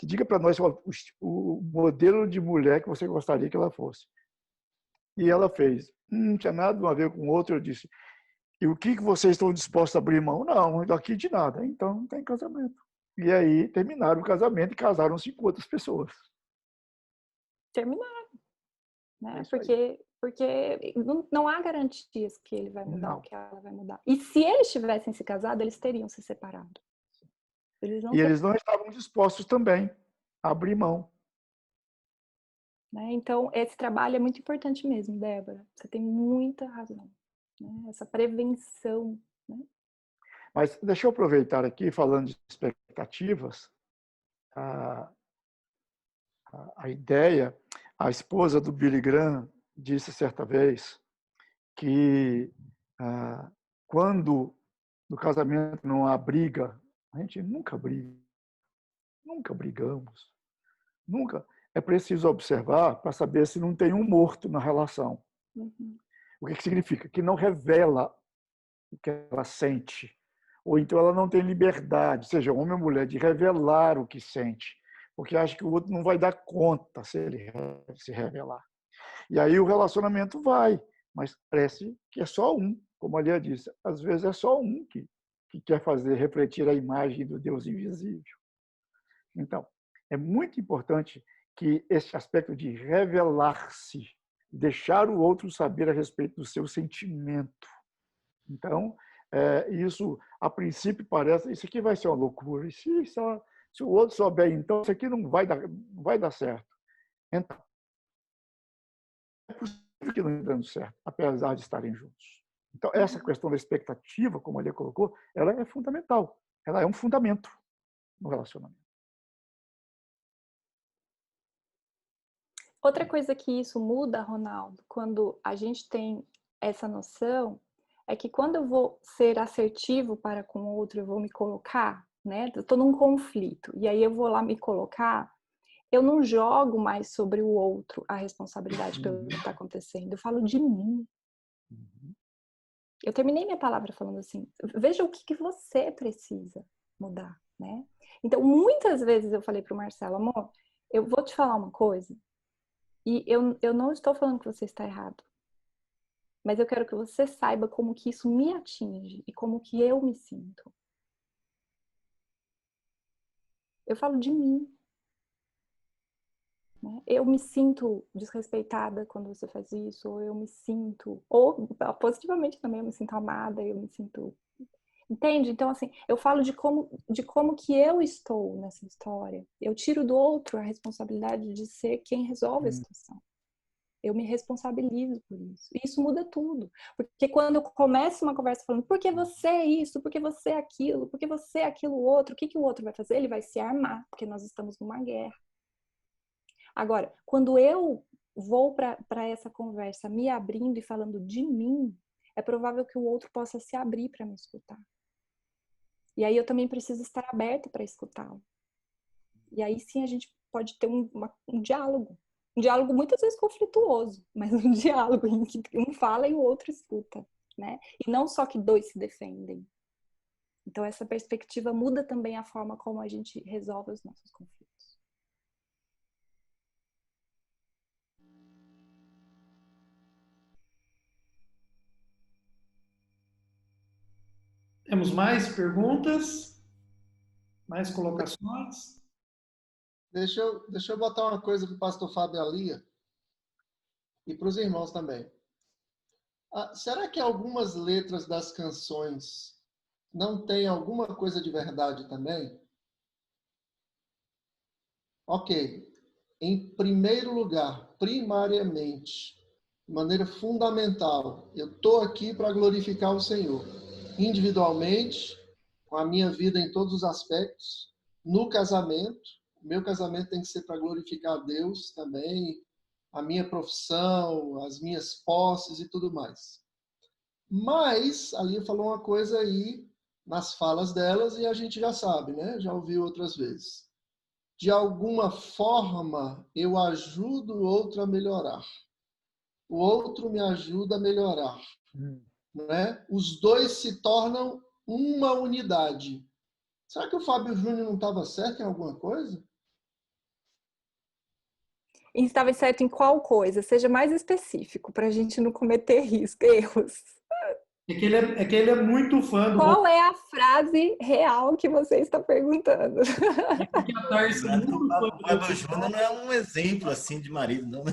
diga para nós o modelo de mulher que você gostaria que ela fosse. E ela fez. Não tinha nada a ver com o outro. Eu disse, e o que vocês estão dispostos a abrir mão? Não, daqui de nada. Então, não tem casamento. E aí, terminaram o casamento e casaram-se com outras pessoas. Terminaram. Né? Porque não há garantias que ele vai mudar, que ela vai mudar. E se eles tivessem se casado, eles teriam se separado. Eles não estavam dispostos também a abrir mão. né? Então, esse trabalho é muito importante mesmo, Débora. Você tem muita razão, né? Essa prevenção, né? Mas deixa eu aproveitar aqui, falando de expectativas, a ideia, a esposa do Billy Graham disse certa vez que quando no casamento não há briga, a gente nunca briga, nunca brigamos, nunca. É preciso observar para saber se não tem um morto na relação. Uhum. O que significa? Que não revela o que ela sente. Ou então ela não tem liberdade, seja homem ou mulher, de revelar o que sente. Porque acha que o outro não vai dar conta se ele se revelar. E aí o relacionamento vai, mas parece que é só um, como a Lia disse. Às vezes é só um que quer fazer refletir a imagem do Deus invisível. Então, é muito importante que esse aspecto de revelar-se, deixar o outro saber a respeito do seu sentimento. Então, isso, a princípio, parece, isso aqui vai ser uma loucura. E se o outro souber, então, isso aqui não vai dar certo. Então, é possível que não dê certo, apesar de estarem juntos. Então, essa questão da expectativa, como a Lia colocou, ela é fundamental. Ela é um fundamento no relacionamento. Outra coisa que isso muda, Ronaldo, quando a gente tem essa noção, é que quando eu vou ser assertivo para com o outro, eu vou me colocar, né? Eu estou num conflito, e aí eu vou lá me colocar, eu não jogo mais sobre o outro a responsabilidade pelo que está acontecendo, eu falo de mim. Eu terminei minha palavra falando assim, veja o que você precisa mudar, né? Então, muitas vezes eu falei para o Marcelo, amor, eu vou te falar uma coisa, e eu não estou falando que você está errado. Mas eu quero que você saiba como que isso me atinge e como que eu me sinto. Eu falo de mim. Né? Eu me sinto desrespeitada quando você faz isso, ou eu me sinto... Ou, positivamente também, eu me sinto amada, eu me sinto... Entende? Então, assim, eu falo de como que eu estou nessa história. Eu tiro do outro a responsabilidade de ser quem resolve a situação. Eu me responsabilizo por isso. E isso muda tudo. Porque quando eu começo uma conversa falando por que você é isso, por que você é aquilo, por que você é aquilo outro, o que o outro vai fazer? Ele vai se armar, porque nós estamos numa guerra. Agora, quando eu vou para essa conversa me abrindo e falando de mim, é provável que o outro possa se abrir para me escutar. E aí eu também preciso estar aberta para escutá-lo. E aí sim a gente pode ter um diálogo. Um diálogo muitas vezes conflituoso, mas um diálogo em que um fala e o outro escuta, né? E não só que dois se defendem. Então essa perspectiva muda também a forma como a gente resolve os nossos conflitos. Temos mais perguntas? Mais colocações? Deixa eu botar uma coisa para o pastor Fábio Alia e para os irmãos também. Será que algumas letras das canções não têm alguma coisa de verdade também? Ok. Em primeiro lugar, primariamente, de maneira fundamental, eu estou aqui para glorificar o Senhor. Individualmente, com a minha vida em todos os aspectos, no casamento, o meu casamento tem que ser para glorificar a Deus também, a minha profissão, as minhas posses e tudo mais. Mas, a Lia falou uma coisa aí nas falas delas e a gente já sabe, né? Já ouviu outras vezes. De alguma forma, eu ajudo o outro a melhorar. O outro me ajuda a melhorar. Né? Os dois se tornam uma unidade. Será que o Fábio Júnior não estava certo em alguma coisa? E estava certo em qual coisa? Seja mais específico, para a gente não cometer erros. É que ele é muito fã do... Qual é a frase real que você está perguntando? A Tarsi é muito fã O Fábio Júnior não é um exemplo assim de marido, não, né?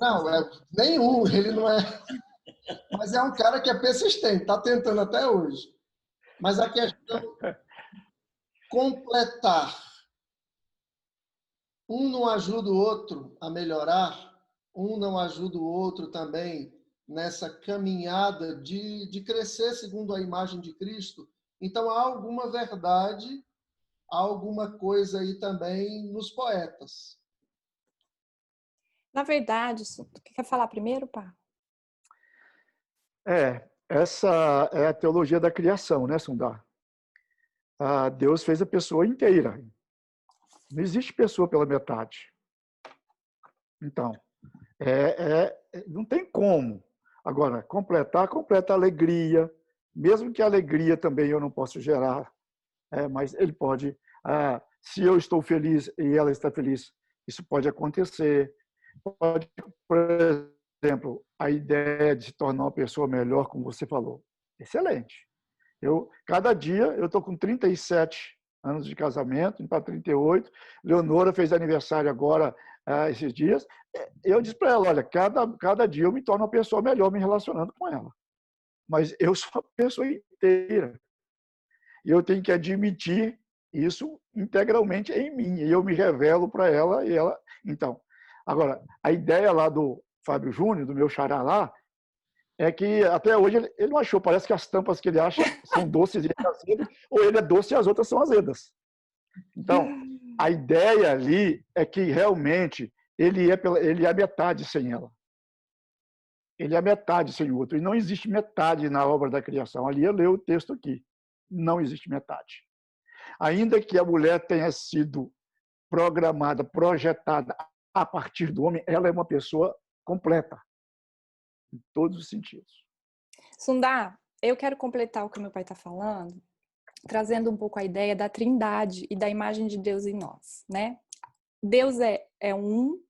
Não, nenhum. Ele não é. Mas é um cara que é persistente, está tentando até hoje. Mas a questão completar. um não ajuda o outro a melhorar, um não ajuda o outro também nessa caminhada de crescer segundo a imagem de Cristo, então há alguma verdade, há alguma coisa aí também nos poetas. Na verdade, quer falar primeiro, Pá? Essa é a teologia da criação, né, Sundar? Deus fez a pessoa inteira. Não existe pessoa pela metade. Então, não tem como. Agora, completa a alegria, mesmo que a alegria também eu não posso gerar, mas ele pode, se eu estou feliz e ela está feliz, isso pode acontecer. Pode, por exemplo, a ideia de se tornar uma pessoa melhor, como você falou, excelente. Cada dia, eu estou com 37 anos de casamento, indo para 38. Leonora fez aniversário agora, esses dias. Eu disse para ela, olha, cada dia eu me torno uma pessoa melhor me relacionando com ela. Mas eu sou uma pessoa inteira. E eu tenho que admitir isso integralmente em mim. E eu me revelo para ela e ela... Então, agora, a ideia lá do Fábio Júnior, do meu xará lá, é que até hoje ele não achou. Parece que as tampas que ele acha são doces e azedas, ou ele é doce e as outras são azedas. Então, a ideia ali é que realmente ele é metade sem ela. Ele é metade sem o outro. E não existe metade na obra da criação. Ali eu leio o texto aqui. Não existe metade. Ainda que a mulher tenha sido programada, projetada a partir do homem, ela é uma pessoa completa. Em todos os sentidos. Sundar, eu quero completar o que meu pai está falando, trazendo um pouco a ideia da trindade e da imagem de Deus em nós, né? Deus é um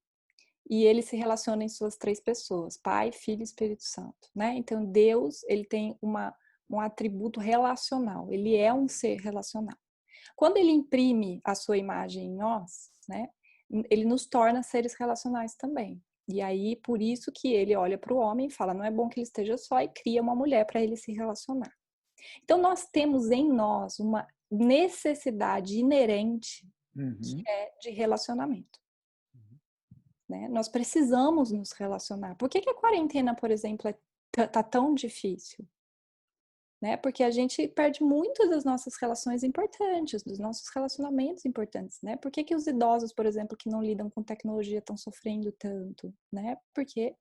e ele se relaciona em suas três pessoas, Pai, Filho e Espírito Santo, né? Então, Deus, ele tem um atributo relacional, ele é um ser relacional. Quando ele imprime a sua imagem em nós, né? Ele nos torna seres relacionais também. E aí, por isso que ele olha para o homem e fala, não é bom que ele esteja só, e cria uma mulher para ele se relacionar. Então, nós temos em nós uma necessidade inerente que é de relacionamento. Né? Nós precisamos nos relacionar. Por que a quarentena, por exemplo, tá tão difícil? Né? Porque a gente perde muito das nossas relações importantes, dos nossos relacionamentos importantes, né? Por que os idosos, por exemplo, que não lidam com tecnologia estão sofrendo tanto, né? Porque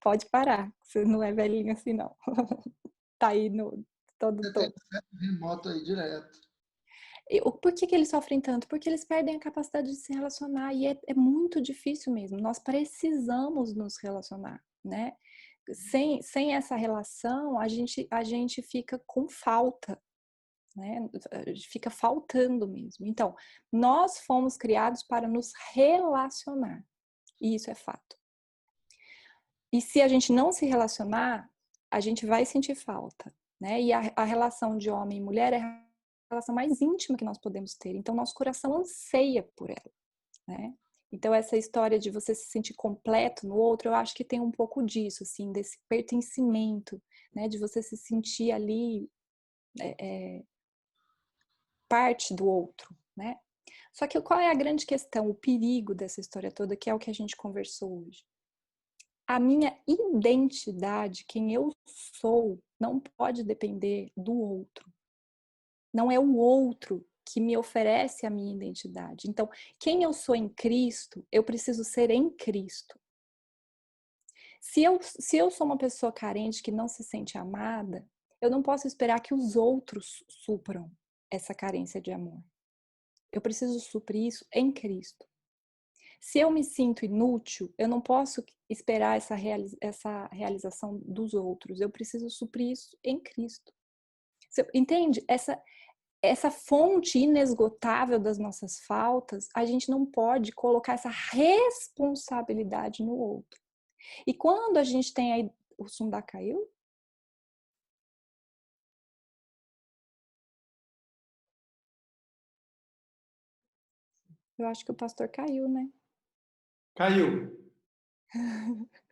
pode parar, você não é velhinho assim, não. Tá aí no todo. Tem remoto aí direto. Por que eles sofrem tanto? Porque eles perdem a capacidade de se relacionar e é muito difícil mesmo. Nós precisamos nos relacionar, né? Sem essa relação, a gente fica com falta, né? Fica faltando mesmo. Então, nós fomos criados para nos relacionar, e isso é fato. E se a gente não se relacionar, a gente vai sentir falta, né? E a relação de homem e mulher é a relação mais íntima que nós podemos ter. Então, nosso coração anseia por ela, né? Então, essa história de você se sentir completo no outro, eu acho que tem um pouco disso, assim, desse pertencimento, né? De você se sentir ali parte do outro, né? Só que qual é a grande questão, o perigo dessa história toda, que é o que a gente conversou hoje? A minha identidade, quem eu sou, não pode depender do outro. Não é o outro que me oferece a minha identidade. Então, quem eu sou em Cristo, eu preciso ser em Cristo. Se eu sou uma pessoa carente que não se sente amada, eu não posso esperar que os outros supram essa carência de amor. Eu preciso suprir isso em Cristo. Se eu me sinto inútil, eu não posso esperar essa realização dos outros. Eu preciso suprir isso em Cristo. Você entende? Essa fonte inesgotável das nossas faltas, a gente não pode colocar essa responsabilidade no outro. E quando a gente tem aí... O Sundar caiu? Eu acho que o pastor caiu, né? Caiu.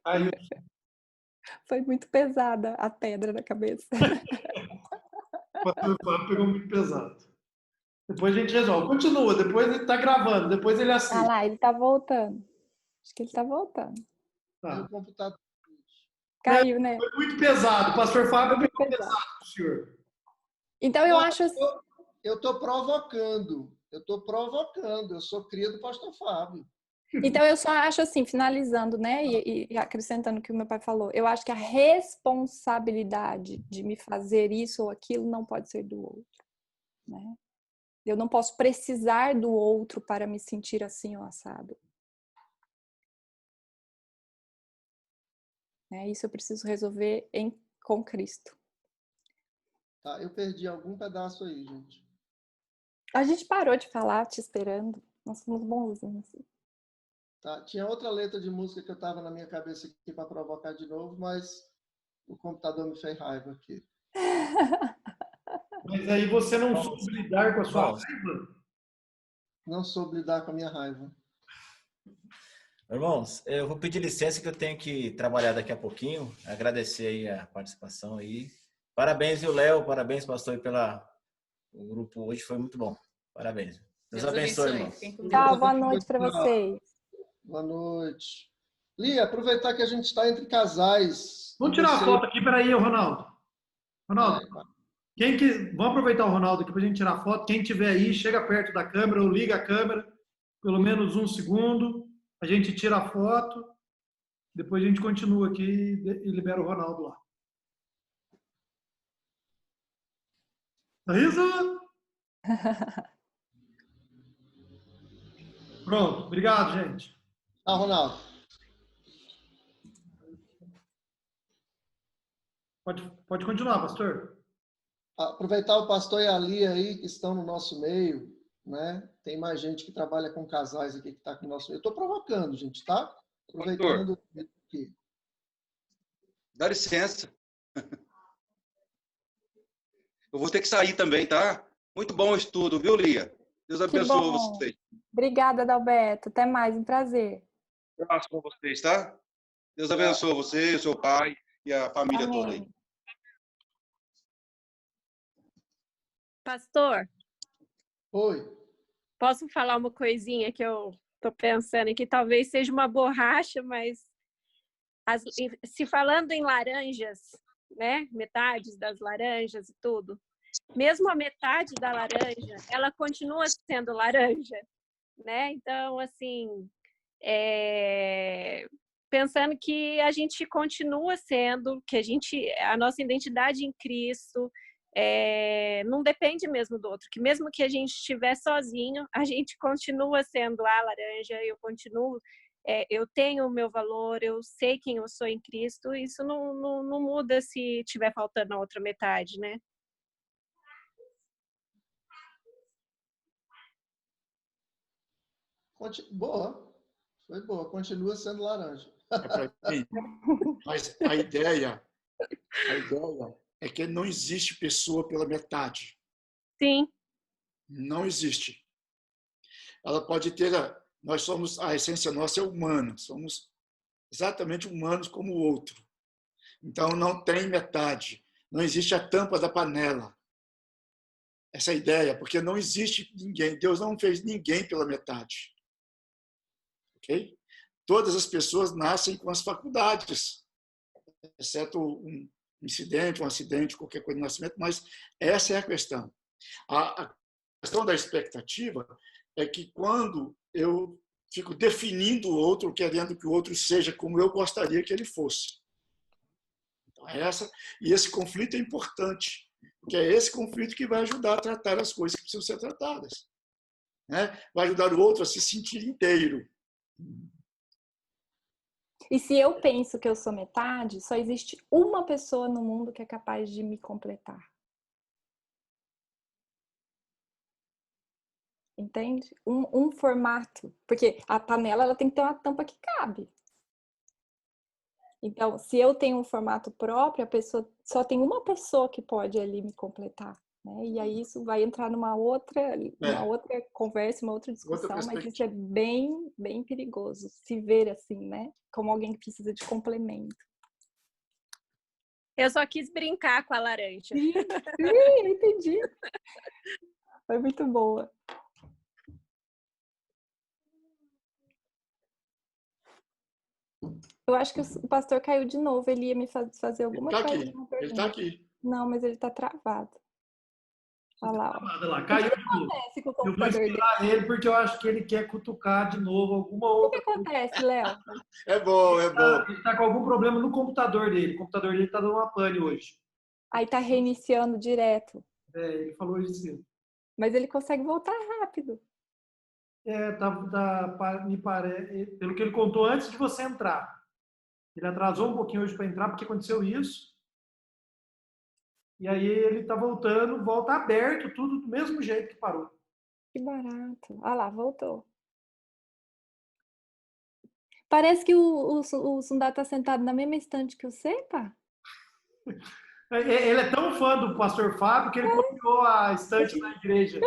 Caiu. Foi muito pesada a pedra na cabeça. O pastor Fábio pegou muito pesado. Depois a gente resolve. Continua, depois ele tá gravando, depois ele Ah assiste. lá, ele tá voltando. Acho que ele tá voltando. Meu Tá. computador. Caiu, né? Foi muito pesado. O pastor Fábio Muito pegou pesado. pesado pro senhor. Então eu acho Eu estou provocando. Eu sou cria do pastor Fábio. Então, eu só acho assim, finalizando, né, e acrescentando o que o meu pai falou, eu acho que a responsabilidade de me fazer isso ou aquilo não pode ser do outro, né? Eu não posso precisar do outro para me sentir assim ou assado. Isso eu preciso resolver com Cristo. Tá, eu perdi algum pedaço aí, gente. A gente parou de falar, te esperando. Nós somos bonzinhos. Tá, tinha outra letra de música que eu estava na minha cabeça aqui para provocar de novo, mas o computador me fez raiva aqui. Mas aí você não soube lidar com a sua raiva? Não soube lidar com a minha raiva. Irmãos, eu vou pedir licença que eu tenho que trabalhar daqui a pouquinho. Agradecer aí a participação aí. Parabéns, viu, Léo? Parabéns, pastor, o grupo hoje foi muito bom. Parabéns. Deus abençoe, irmãos. Tchau, boa noite para vocês. Boa noite. Lia, aproveitar que a gente está entre casais. Vamos tirar uma foto aqui, peraí, Ronaldo. Ronaldo, vamos aproveitar o Ronaldo aqui para a gente tirar foto. Quem tiver aí, chega perto da câmera ou liga a câmera, pelo menos 1 segundo. A gente tira a foto, depois a gente continua aqui e libera o Ronaldo lá. Isa! Pronto, obrigado, gente. Ronaldo. Pode continuar, pastor. Aproveitar o pastor e a Lia aí, que estão no nosso meio, né? Tem mais gente que trabalha com casais aqui que está com o nosso meio. Eu estou provocando, gente, tá? Aproveitando aqui. Dá licença. Eu vou ter que sair também, tá? Muito bom o estudo, viu, Lia? Deus abençoe vocês. Obrigada, Adalberto. Até mais, um prazer. Um abraço para vocês, tá? Deus abençoe você, o seu pai e a família toda aí. Pastor. Oi. Posso falar uma coisinha que eu tô pensando aqui? Talvez seja uma borracha, mas se falando em laranjas, né? Metades das laranjas e tudo. Mesmo a metade da laranja, ela continua sendo laranja, né? Então, assim, pensando que a gente continua sendo, que a nossa identidade em Cristo não depende mesmo do outro, que mesmo que a gente estiver sozinho, a gente continua sendo a laranja, eu continuo, eu tenho o meu valor, eu sei quem eu sou em Cristo, isso não muda se estiver faltando a outra metade, né? Boa. Foi boa. Continua sendo laranja. Mas a ideia é que não existe pessoa pela metade. Sim. Não existe. Ela pode ter... a essência nossa é humana. Somos exatamente humanos como o outro. Então, não tem metade. Não existe a tampa da panela. Essa é a ideia, porque não existe ninguém. Deus não fez ninguém pela metade. Ok? Todas as pessoas nascem com as faculdades, exceto um incidente, um acidente, qualquer coisa no nascimento, mas essa é a questão. A questão da expectativa é que quando eu fico definindo o outro, querendo que o outro seja como eu gostaria que ele fosse. Então, e esse conflito é importante, porque é esse conflito que vai ajudar a tratar as coisas que precisam ser tratadas. Né? Vai ajudar o outro a se sentir inteiro. E se eu penso que eu sou metade, só existe uma pessoa no mundo que é capaz de me completar. Entende? Um formato. Porque a panela ela tem que ter uma tampa que cabe. Então, se eu tenho um formato próprio, a pessoa só tem uma pessoa que pode ali me completar. Né? E aí isso vai entrar numa outra conversa, uma outra discussão, mas isso é bem, bem perigoso. Se ver assim, né? Como alguém que precisa de complemento. Eu só quis brincar com a laranja. Sim, entendi. Foi muito boa. Eu acho que o pastor caiu de novo. Ele ia me fazer alguma coisa. Ele está aqui. Não, mas ele está travado. Olha lá. Olha lá, caiu de novo. Acontece com o Eu vou computador dele. esperar ele porque eu acho que ele quer cutucar de novo alguma O que outra. acontece, Léo? É bom, é bom. Ele está com algum problema no computador dele. O computador dele está dando uma pane hoje. Aí tá reiniciando direto. Ele falou isso cedo. Mas ele consegue voltar rápido. Me parece, pelo que ele contou antes de você entrar. Ele atrasou um pouquinho hoje para entrar porque aconteceu isso. E aí ele está voltando, volta aberto, tudo do mesmo jeito que parou. Que barato. Ah lá, voltou. Parece que o Sundar tá sentado na mesma estante que você, pá. Ele é tão fã do pastor Fábio que ele copiou a estante da igreja.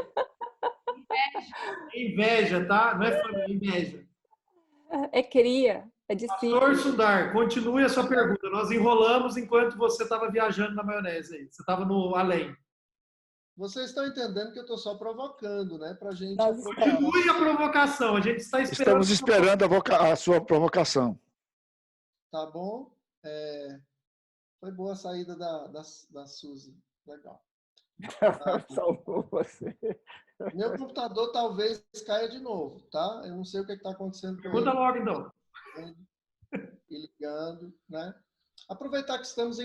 Inveja, tá? Não é fã, é inveja. É cria, é discípulo. Pastor Sundar, continue a sua pergunta. Nós enrolamos enquanto você estava viajando na maionese aí. Você estava no além. Vocês estão entendendo que eu estou só provocando, né? Para a gente. Continue a provocação. A gente está esperando. Estamos esperando a sua provocação. Tá bom? Foi boa a saída da Suzy. Legal. Salvou você. Meu computador talvez caia de novo, tá? Eu não sei o que está acontecendo. Pergunta logo, então. E ligando, né? Aproveitar que estamos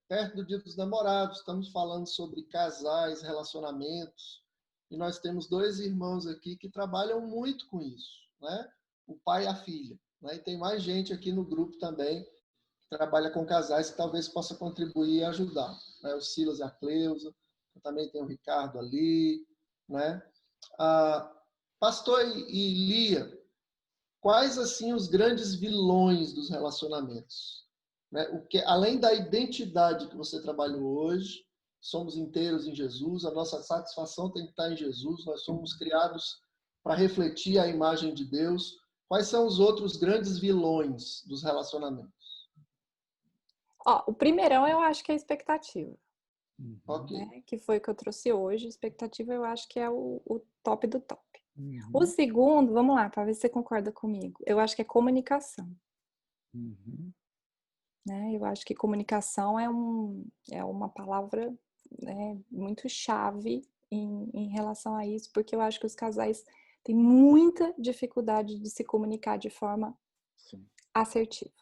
perto do Dia dos Namorados, estamos falando sobre casais, relacionamentos, e nós temos 2 irmãos aqui que trabalham muito com isso, né? O pai e a filha, né? E tem mais gente aqui no grupo também que trabalha com casais que talvez possa contribuir e ajudar, né? O Silas e a Cleusa, também tem o Ricardo ali, né? Pastor e Lia, quais assim os grandes vilões dos relacionamentos? Né? Além da identidade que você trabalhou hoje, somos inteiros em Jesus, a nossa satisfação tem que estar em Jesus, nós somos criados para refletir a imagem de Deus. Quais são os outros grandes vilões dos relacionamentos? O primeirão eu acho que é a expectativa. Okay. Né? Que foi o que eu trouxe hoje. Expectativa eu acho que é o top do top. O segundo, vamos lá, para ver se você concorda comigo. Eu acho que é comunicação. Né? Eu acho que comunicação é uma palavra, né, muito chave em relação a isso, porque eu acho que os casais têm muita dificuldade de se comunicar de forma assertiva,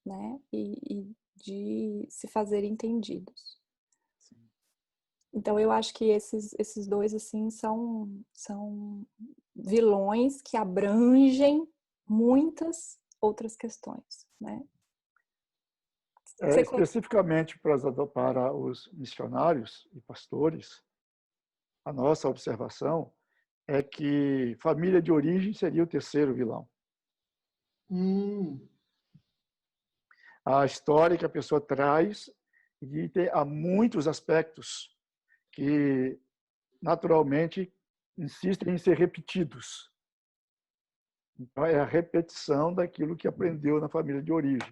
né? E de se fazer entendidos. Então, eu acho que esses 2, assim, são vilões que abrangem muitas outras questões, né? Especificamente para os missionários e pastores, a nossa observação é que família de origem seria o terceiro vilão. A história que a pessoa traz, e há muitos aspectos que naturalmente insistem em ser repetidos. Então, é a repetição daquilo que aprendeu na família de origem,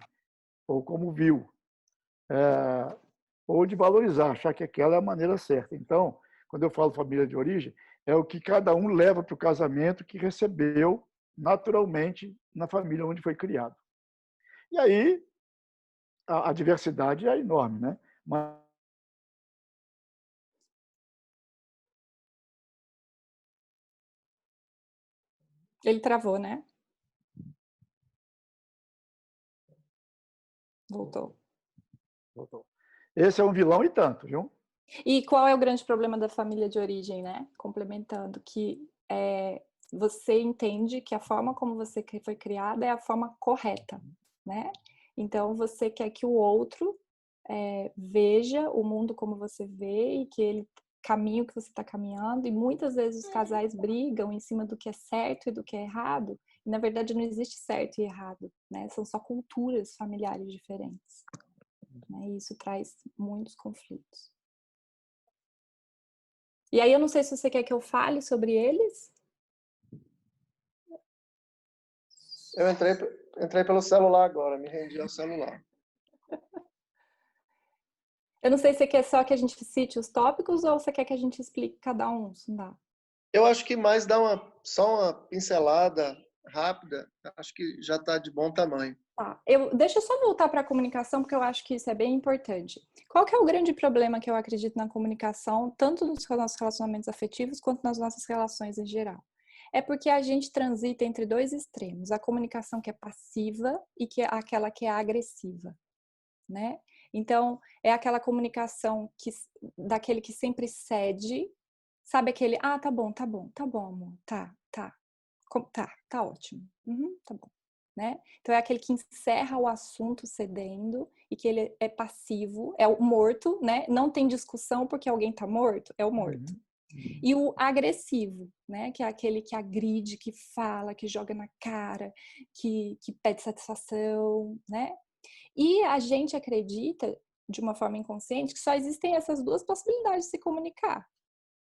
ou como viu, ou de valorizar, achar que aquela é a maneira certa. Então, quando eu falo família de origem, é o que cada um leva para o casamento que recebeu naturalmente na família onde foi criado. E aí, a diversidade é enorme, né? Mas ele travou, né? Voltou. Esse é um vilão e tanto, viu? E qual é o grande problema da família de origem, né? Complementando, que você entende que a forma como você foi criada é a forma correta, né? Então, você quer que o outro veja o mundo como você vê e que ele caminhe o que você está caminhando. E muitas vezes os casais brigam em cima do que é certo e do que é errado. E, na verdade, não existe certo e errado, né? São só culturas familiares diferentes. Né? E isso traz muitos conflitos. E aí, eu não sei se você quer que eu fale sobre eles. Eu entrei pelo celular agora, me rendi ao celular. Eu não sei se você quer só que a gente cite os tópicos ou você quer que a gente explique cada um, se não dá. Eu acho que mais dá só uma pincelada rápida, acho que já está de bom tamanho. Tá. Deixa eu só voltar para a comunicação, porque eu acho que isso é bem importante. Qual que é o grande problema que eu acredito na comunicação, tanto nos nossos relacionamentos afetivos, quanto nas nossas relações em geral? É porque a gente transita entre dois extremos. A comunicação que é passiva e aquela que é agressiva, né? Então, é aquela comunicação daquele que sempre cede, sabe aquele, tá bom, amor, tá ótimo, tá bom, né? Então é aquele que encerra o assunto cedendo e que ele é passivo, é o morto, né? Não tem discussão porque alguém tá morto, é o morto. E o agressivo, né? Que é aquele que agride, que fala, que joga na cara, que pede satisfação, né? E a gente acredita, de uma forma inconsciente, que só existem essas duas possibilidades de se comunicar.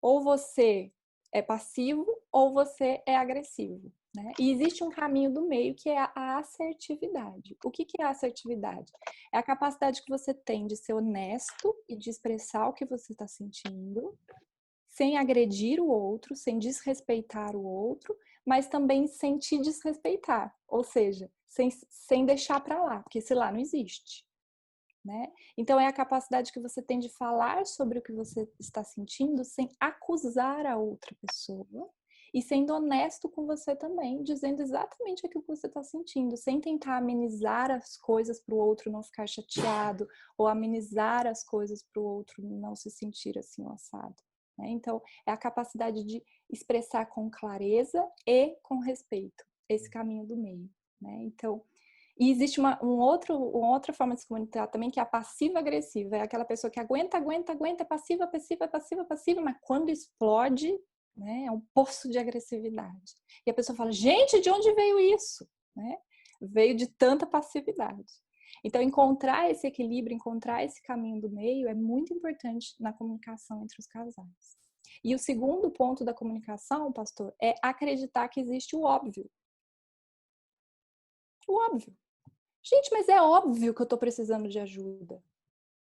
Ou você é passivo ou você é agressivo, né? E existe um caminho do meio que é a assertividade. O que é a assertividade? É a capacidade que você tem de ser honesto e de expressar o que você está sentindo, sem agredir o outro, sem desrespeitar o outro, mas também sem te desrespeitar, ou seja, sem deixar para lá, porque esse lá não existe, né? Então é a capacidade que você tem de falar sobre o que você está sentindo sem acusar a outra pessoa e sendo honesto com você também, dizendo exatamente aquilo que você está sentindo, sem tentar amenizar as coisas para o outro não ficar chateado ou amenizar as coisas para o outro não se sentir assim assado. Então, é a capacidade de expressar com clareza e com respeito, esse caminho do meio, né? Então, e existe uma outra forma de se comunicar também, que é a passiva-agressiva. É aquela pessoa que aguenta, passiva, mas quando explode, né, é um poço de agressividade. E a pessoa fala, gente, de onde veio isso? Né? Veio de tanta passividade. Então, encontrar esse equilíbrio, encontrar esse caminho do meio é muito importante na comunicação entre os casais. E o segundo ponto da comunicação, pastor, é acreditar que existe o óbvio. O óbvio. Gente, mas é óbvio que eu tô precisando de ajuda.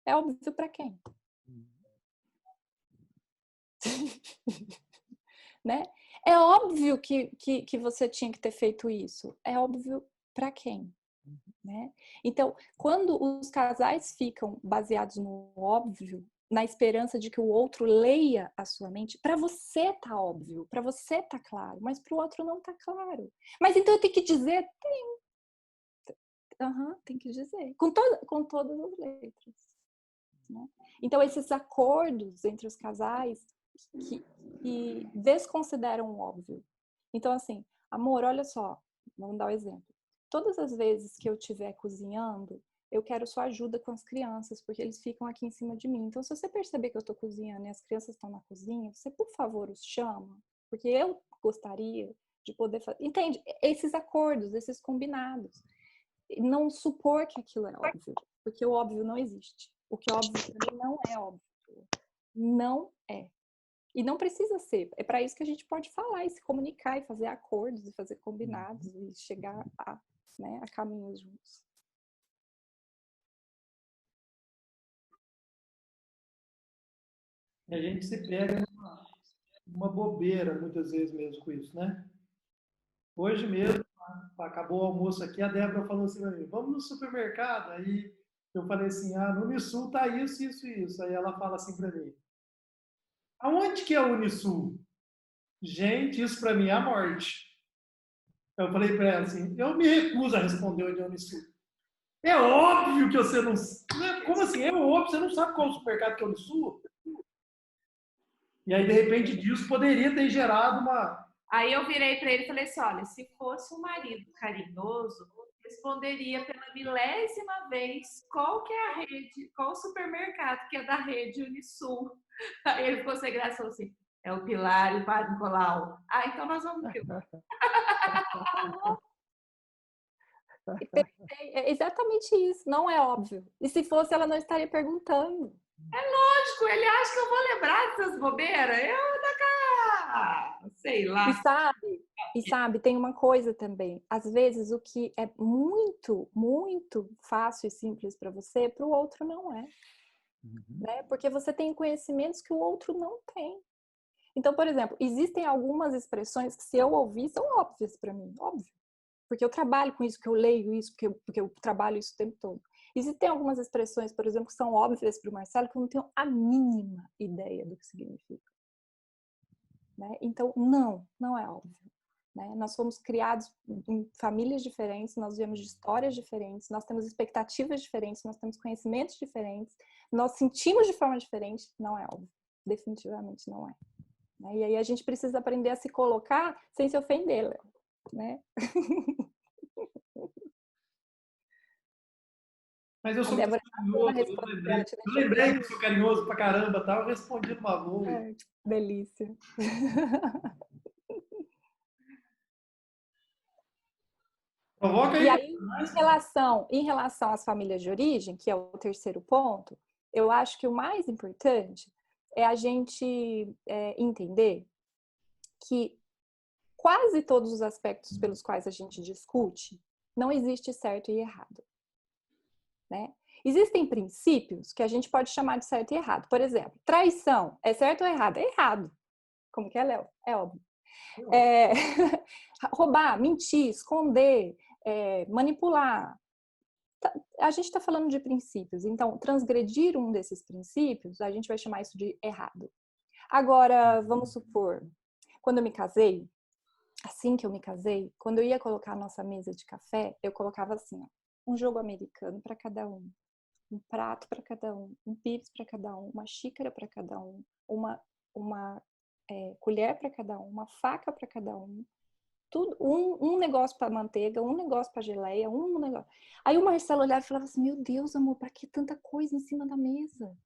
É óbvio para quem? Né? É óbvio que você tinha que ter feito isso. É óbvio para quem? Né? Então, quando os casais ficam baseados no óbvio, na esperança de que o outro leia a sua mente, para você tá óbvio, para você tá claro, mas para o outro não tá claro. Mas então eu tenho que dizer? Tem que dizer. Com todas as letras. Né? Então, esses acordos entre os casais que desconsideram o óbvio. Então, assim, amor, olha só, vamos dar um exemplo. Todas as vezes que eu estiver cozinhando, eu quero sua ajuda com as crianças, porque eles ficam aqui em cima de mim. Então, se você perceber que eu estou cozinhando e as crianças estão na cozinha, você, por favor, os chama, porque eu gostaria de poder fazer. Entende? Esses acordos, esses combinados. Não supor que aquilo é óbvio, porque o óbvio não existe. O que é óbvio para mim não é óbvio. Não é. E não precisa ser. É para isso que a gente pode falar e se comunicar e fazer acordos e fazer combinados e chegar a caminhos juntos. A gente se pega uma bobeira muitas vezes mesmo com isso, né? Hoje mesmo, acabou o almoço aqui, a Débora falou assim para mim, vamos no supermercado? Aí eu falei assim, no Unisul tá isso, isso e isso. Aí ela fala assim para mim, aonde que é o Unisul? Gente, isso para mim é a morte. Eu falei para ela assim, eu me recuso a responder onde é o Unisul. É óbvio que você não... Como assim? É óbvio, você não sabe qual é o supermercado que é o Unisul? E aí, de repente, disso poderia ter gerado uma... Aí eu virei para ele e falei assim, olha, se fosse um marido carinhoso, responderia pela 1000ª vez qual que é a rede, qual o supermercado que é da rede Unisul. Aí ele ficou sem graça e falou assim, é o Pilar e o Padre Nicolau. Então nós vamos ver. É exatamente isso, não é óbvio. E se fosse, ela não estaria perguntando. É lógico, ele acha que eu vou lembrar dessas bobeiras. Sei lá. E sabe, tem uma coisa também. Às vezes, o que é muito, muito fácil e simples para você, para o outro não é. né? Porque você tem conhecimentos que o outro não tem. Então, por exemplo, existem algumas expressões que, se eu ouvir, são óbvias para mim, óbvio. Porque eu trabalho com isso, que eu leio isso, porque eu trabalho isso o tempo todo. Existem algumas expressões, por exemplo, que são óbvias para o Marcelo, que eu não tenho a mínima ideia do que significa. Né? Então, não é óbvio. Né? Nós fomos criados em famílias diferentes, nós viemos de histórias diferentes, nós temos expectativas diferentes, nós temos conhecimentos diferentes, nós sentimos de forma diferente, não é óbvio. Definitivamente não é. Né? E aí a gente precisa aprender a se colocar sem se ofender, Léo. Né? Mas eu sou Débora, carinhoso, eu lembrei que sou carinhoso pra caramba, tá? Eu respondi numa boa. É, delícia. Provoca aí. E aí, em relação às famílias de origem, que é o terceiro ponto, eu acho que o mais importante é a gente entender que quase todos os aspectos pelos quais a gente discute, não existe certo e errado. Né? Existem princípios que a gente pode chamar de certo e errado. Por exemplo, traição, é certo ou errado? É errado. Como que é, Léo? É óbvio. Roubar, mentir, esconder, manipular. A gente está falando de princípios. Então, transgredir um desses princípios, a gente vai chamar isso de errado. Agora, vamos supor, quando eu me casei, assim que eu me casei, quando eu ia colocar a nossa mesa de café, eu colocava assim, ó, um jogo americano para cada um prato para cada um pips para cada um, uma xícara para cada um, uma colher para cada um, uma faca para cada um, tudo, um negócio para manteiga, um negócio para geleia, um negócio. Aí o Marcelo olhava e falava assim, meu Deus, amor, para que tanta coisa em cima da mesa?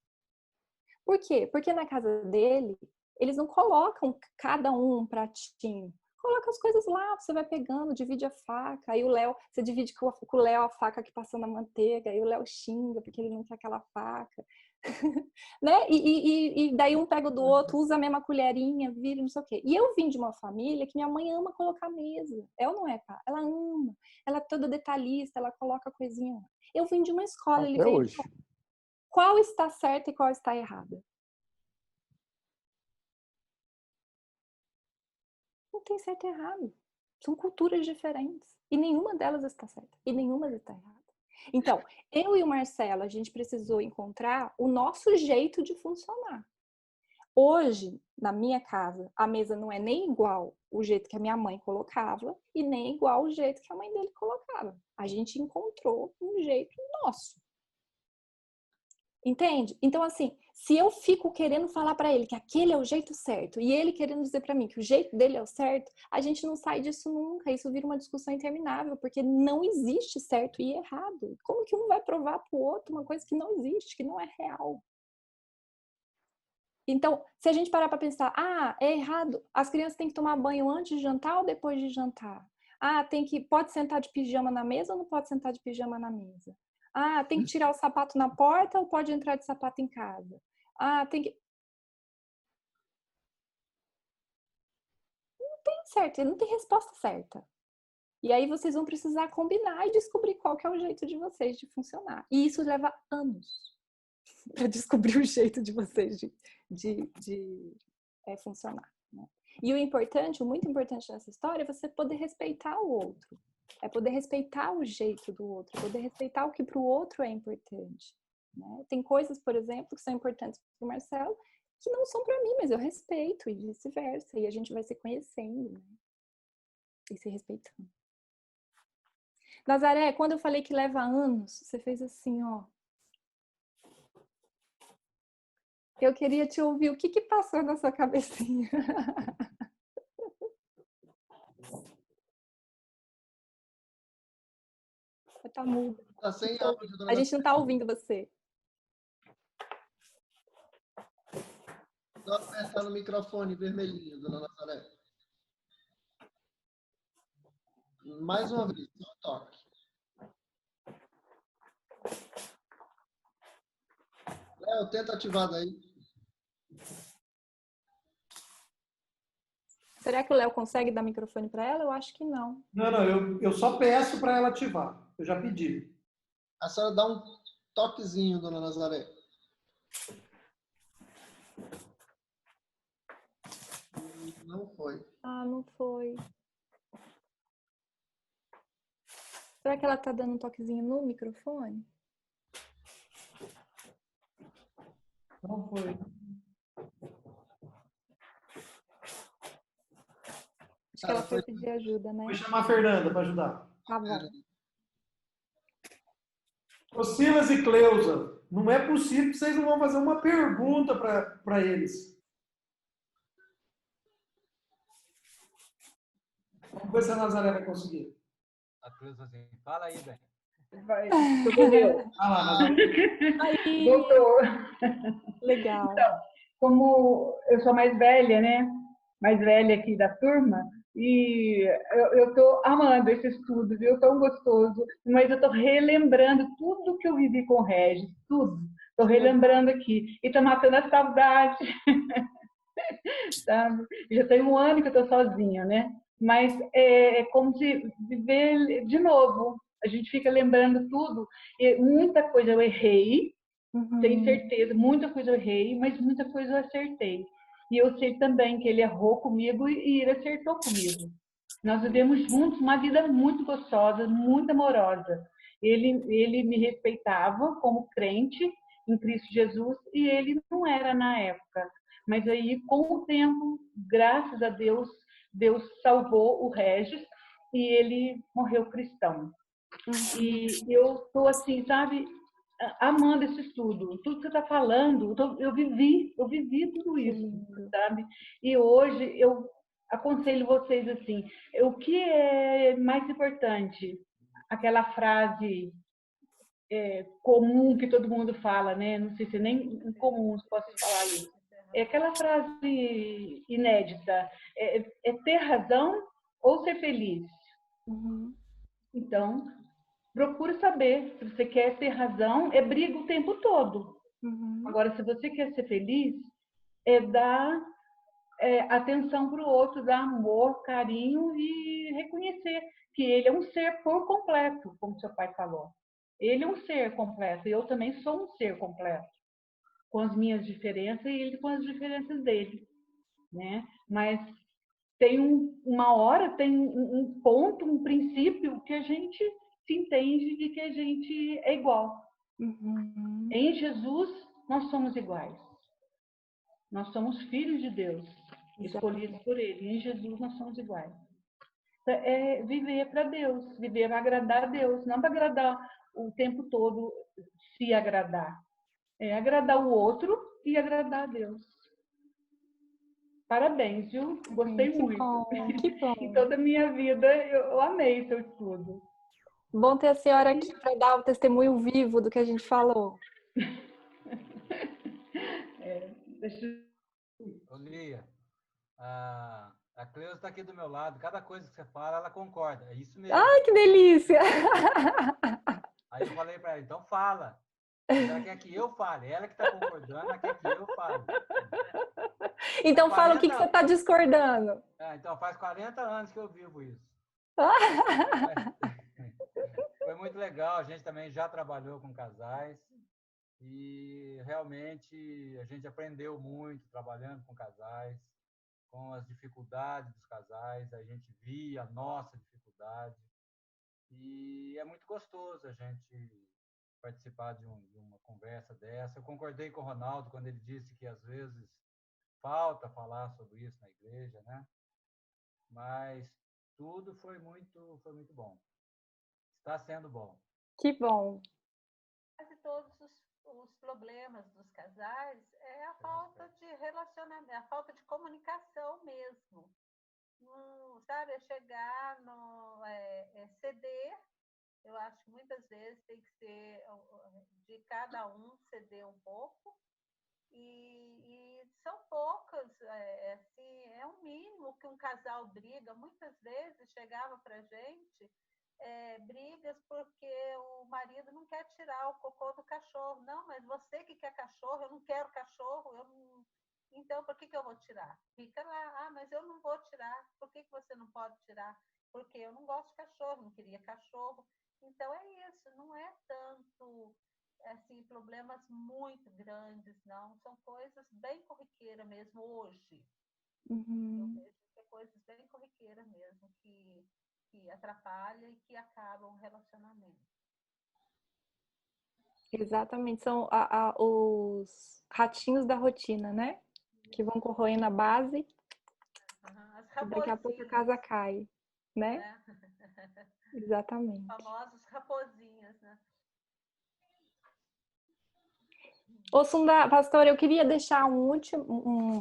Por quê? Porque na casa dele, eles não colocam cada um pratinho. Coloca as coisas lá, você vai pegando, divide a faca. Aí o Léo, você divide com o Léo a faca que passou na manteiga. Aí o Léo xinga porque ele não quer aquela faca. Né? E daí um pega o do outro, usa a mesma colherinha, vira, não sei o quê. E eu vim de uma família que minha mãe ama colocar mesa. Ela não é, pá. Ela ama. Ela é toda detalhista, ela coloca coisinha lá. Eu vim de uma escola, ele veio hoje. Qual está certa e qual está errada? Não tem certo e errado. São culturas diferentes. E nenhuma delas está certa. E nenhuma está errada. Então, eu e o Marcelo, a gente precisou encontrar o nosso jeito de funcionar. Hoje, na minha casa, a mesa não é nem igual o jeito que a minha mãe colocava e nem igual o jeito que a mãe dele colocava. A gente encontrou um jeito nosso. Entende? Então, assim, se eu fico querendo falar para ele que aquele é o jeito certo e ele querendo dizer para mim que o jeito dele é o certo, a gente não sai disso nunca. Isso vira uma discussão interminável, porque não existe certo e errado. Como que um vai provar para o outro uma coisa que não existe, que não é real? Então, se a gente parar para pensar, é errado, as crianças têm que tomar banho antes de jantar ou depois de jantar? Pode sentar de pijama na mesa ou não pode sentar de pijama na mesa? Tem que tirar o sapato na porta ou pode entrar de sapato em casa? Tem que... Não tem certo, não tem resposta certa. E aí vocês vão precisar combinar e descobrir qual que é o jeito de vocês de funcionar. E isso leva anos para descobrir o jeito de vocês de funcionar. Né? E o muito importante nessa história é você poder respeitar o outro. É poder respeitar o jeito do outro, poder respeitar o que para o outro é importante. Né? Tem coisas, por exemplo, que são importantes para o Marcelo, que não são para mim, mas eu respeito, e vice-versa. E a gente vai se conhecendo, né? E se respeitando. Nazaré, quando eu falei que leva anos, você fez assim, ó. Eu queria te ouvir. O que passou na sua cabecinha? Tá mudo. Tá sem áudio, dona A gente não tá ouvindo você. Só apertar no microfone vermelhinho, dona Nazaré. Mais uma vez, só toque. Léo, tenta ativar daí. Será que o Léo consegue dar microfone para ela? Eu acho que não. Não, eu só peço para ela ativar. Eu já pedi. A senhora dá um toquezinho, dona Nazaré. Não foi. Ah, não foi. Será que ela tá dando um toquezinho no microfone? Não foi. Acho que ela foi pedir ajuda, né? Vou chamar a Fernanda para ajudar. Tá bom. Ô Silas e Cleusa, não é possível que vocês não vão fazer uma pergunta para eles. Vamos ver se a Nazaré vai conseguir. A Cleusa assim, fala aí, Ben. Vai, entendeu? Ah lá, Nazaré. Aí, Voltou. legal. Então, como eu sou mais velha, né? Mais velha aqui da turma, e eu estou amando esse estudo, viu? Tão gostoso, mas eu estou relembrando tudo que eu vivi com o Regis, tudo. Estou relembrando aqui. E está matando a saudade. Sabe? Já tem um ano que eu estou sozinha, né? Mas é como se viver de novo. A gente fica lembrando tudo. E muita coisa eu errei, tenho certeza, muita coisa eu errei, mas muita coisa eu acertei. E eu sei também que ele errou comigo e ele acertou comigo. Nós vivemos juntos uma vida muito gostosa, muito amorosa. Ele me respeitava como crente em Cristo Jesus e ele não era na época. Mas aí, com o tempo, graças a Deus, Deus salvou o Regis e ele morreu cristão. E eu estou assim, sabe, amando esse estudo. Tudo que você está falando, eu vivi tudo isso, sabe? E hoje eu aconselho vocês assim, o que é mais importante? Aquela frase comum que todo mundo fala, né? Não sei se nem comum se posso falar isso. É aquela frase inédita, é ter razão ou ser feliz? Então, procure saber. Se você quer ter razão, briga o tempo todo. Agora, se você quer ser feliz, dar atenção para o outro, dar amor, carinho e reconhecer que ele é um ser por completo, como seu pai falou. Ele é um ser completo e eu também sou um ser completo, com as minhas diferenças e ele com as diferenças dele, né? Mas tem uma hora, tem um ponto, um princípio que a gente se entende de que a gente é igual. Em Jesus, nós somos iguais. Nós somos filhos de Deus, escolhidos por Ele. Em Jesus, nós somos iguais. É viver para Deus, viver para agradar a Deus, não para agradar o tempo todo, se agradar. É agradar o outro e agradar a Deus. Parabéns, viu? Gostei muito. Bom, que bom. Em toda a minha vida, eu amei seu estudo. Bom ter a senhora aqui para dar o testemunho vivo do que a gente falou. Ô, Lia, a Cleusa está aqui do meu lado. Cada coisa que você fala, ela concorda. É isso mesmo. Ai, que delícia! Aí eu falei para ela, então fala. Ela quer que eu fale. Ela que está concordando, ela quer que eu fale. Então fala o que você está discordando. Então faz 40 anos que eu vivo isso. Foi muito legal. A gente também já trabalhou com casais. E realmente a gente aprendeu muito trabalhando com casais, com as dificuldades dos casais, a gente via a nossa dificuldade. E é muito gostoso a gente participar de uma conversa dessa. Eu concordei com o Ronaldo quando ele disse que às vezes falta falar sobre isso na igreja, né? Mas tudo foi muito bom. Está sendo bom. Que bom. Quase todos os problemas dos casais é a falta de relacionamento, a falta de comunicação mesmo. Sabe, é chegar no ceder. Eu acho que muitas vezes tem que ser de cada um ceder um pouco. E são poucas, assim, é o mínimo que um casal briga. Muitas vezes chegava para a gente brigas porque o marido não quer tirar o cocô do cachorro. Não, mas você que quer cachorro, eu não quero cachorro, então por que eu vou tirar? Fica lá, mas eu não vou tirar. Por que você não pode tirar? Porque eu não gosto de cachorro, não queria cachorro. Então é isso, não é tanto assim, problemas muito grandes, não. São coisas bem corriqueiras mesmo hoje. Eu vejo que é coisas bem corriqueiras mesmo, que atrapalham e que acabam o relacionamento. Exatamente, são os ratinhos da rotina, né? Que vão corroendo a base e daqui a pouco a casa cai, né? Exatamente. Os famosos raposinhos, né? Ô, Sundar, pastor, eu queria deixar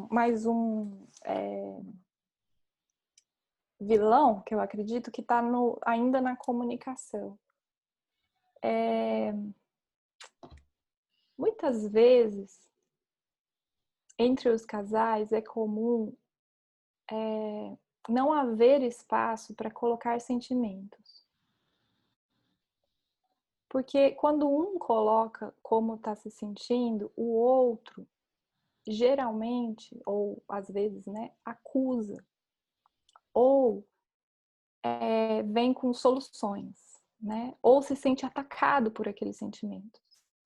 mais um vilão, que eu acredito que está ainda na comunicação. Muitas vezes, entre os casais, é comum não haver espaço para colocar sentimentos. Porque quando um coloca como está se sentindo, o outro, geralmente, ou às vezes, né, acusa. Ou vem com soluções, né? Ou se sente atacado por aqueles sentimentos.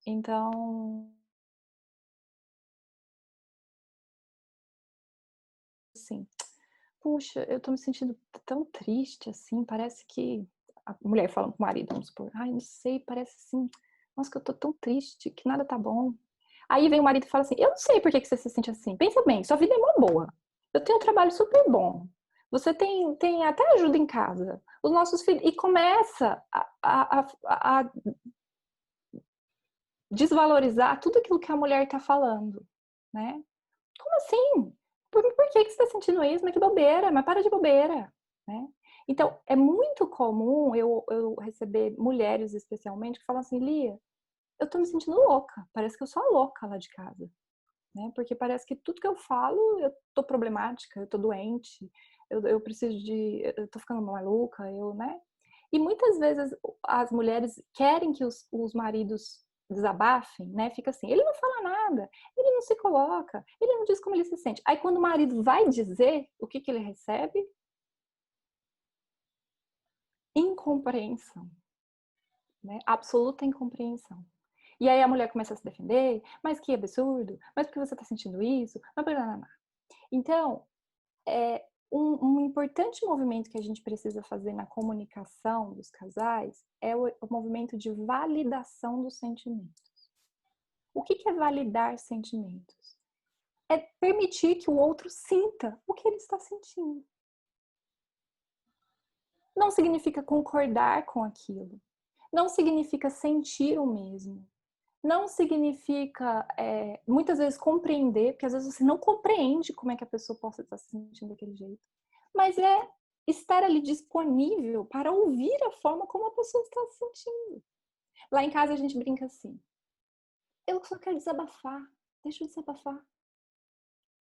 Então, assim, puxa, eu tô me sentindo tão triste, assim, parece que a mulher falando com o marido, vamos supor, ai, não sei, parece assim, nossa, que eu tô tão triste, que nada tá bom. Aí vem o marido e fala assim, eu não sei por que você se sente assim, pensa bem, sua vida é mó boa, eu tenho um trabalho super bom, você tem até ajuda em casa, os nossos filhos, e começa a desvalorizar tudo aquilo que a mulher está falando, né? Como assim? Por que você está sentindo isso? Mas que bobeira, mas para de bobeira, né? Então, é muito comum eu receber mulheres, especialmente, que falam assim, Lia, eu tô me sentindo louca, parece que eu sou a louca lá de casa, né? Porque parece que tudo que eu falo, eu tô problemática, eu tô doente, eu preciso eu tô ficando maluca, né? E muitas vezes as mulheres querem que os maridos desabafem, né? Fica assim, ele não fala nada, ele não se coloca, ele não diz como ele se sente. Aí quando o marido vai dizer, o que ele recebe? Incompreensão, né? Absoluta incompreensão. E aí a mulher começa a se defender, mas que absurdo, mas por que você está sentindo isso? Então, um importante movimento que a gente precisa fazer na comunicação dos casais é o movimento de validação dos sentimentos. O que é validar sentimentos? É permitir que o outro sinta o que ele está sentindo. Não significa concordar com aquilo. Não significa sentir o mesmo. Não significa, muitas vezes, compreender, porque às vezes você não compreende como é que a pessoa possa estar se sentindo daquele jeito. Mas é estar ali disponível para ouvir a forma como a pessoa está se sentindo. Lá em casa a gente brinca assim, eu só quero desabafar, deixa eu desabafar.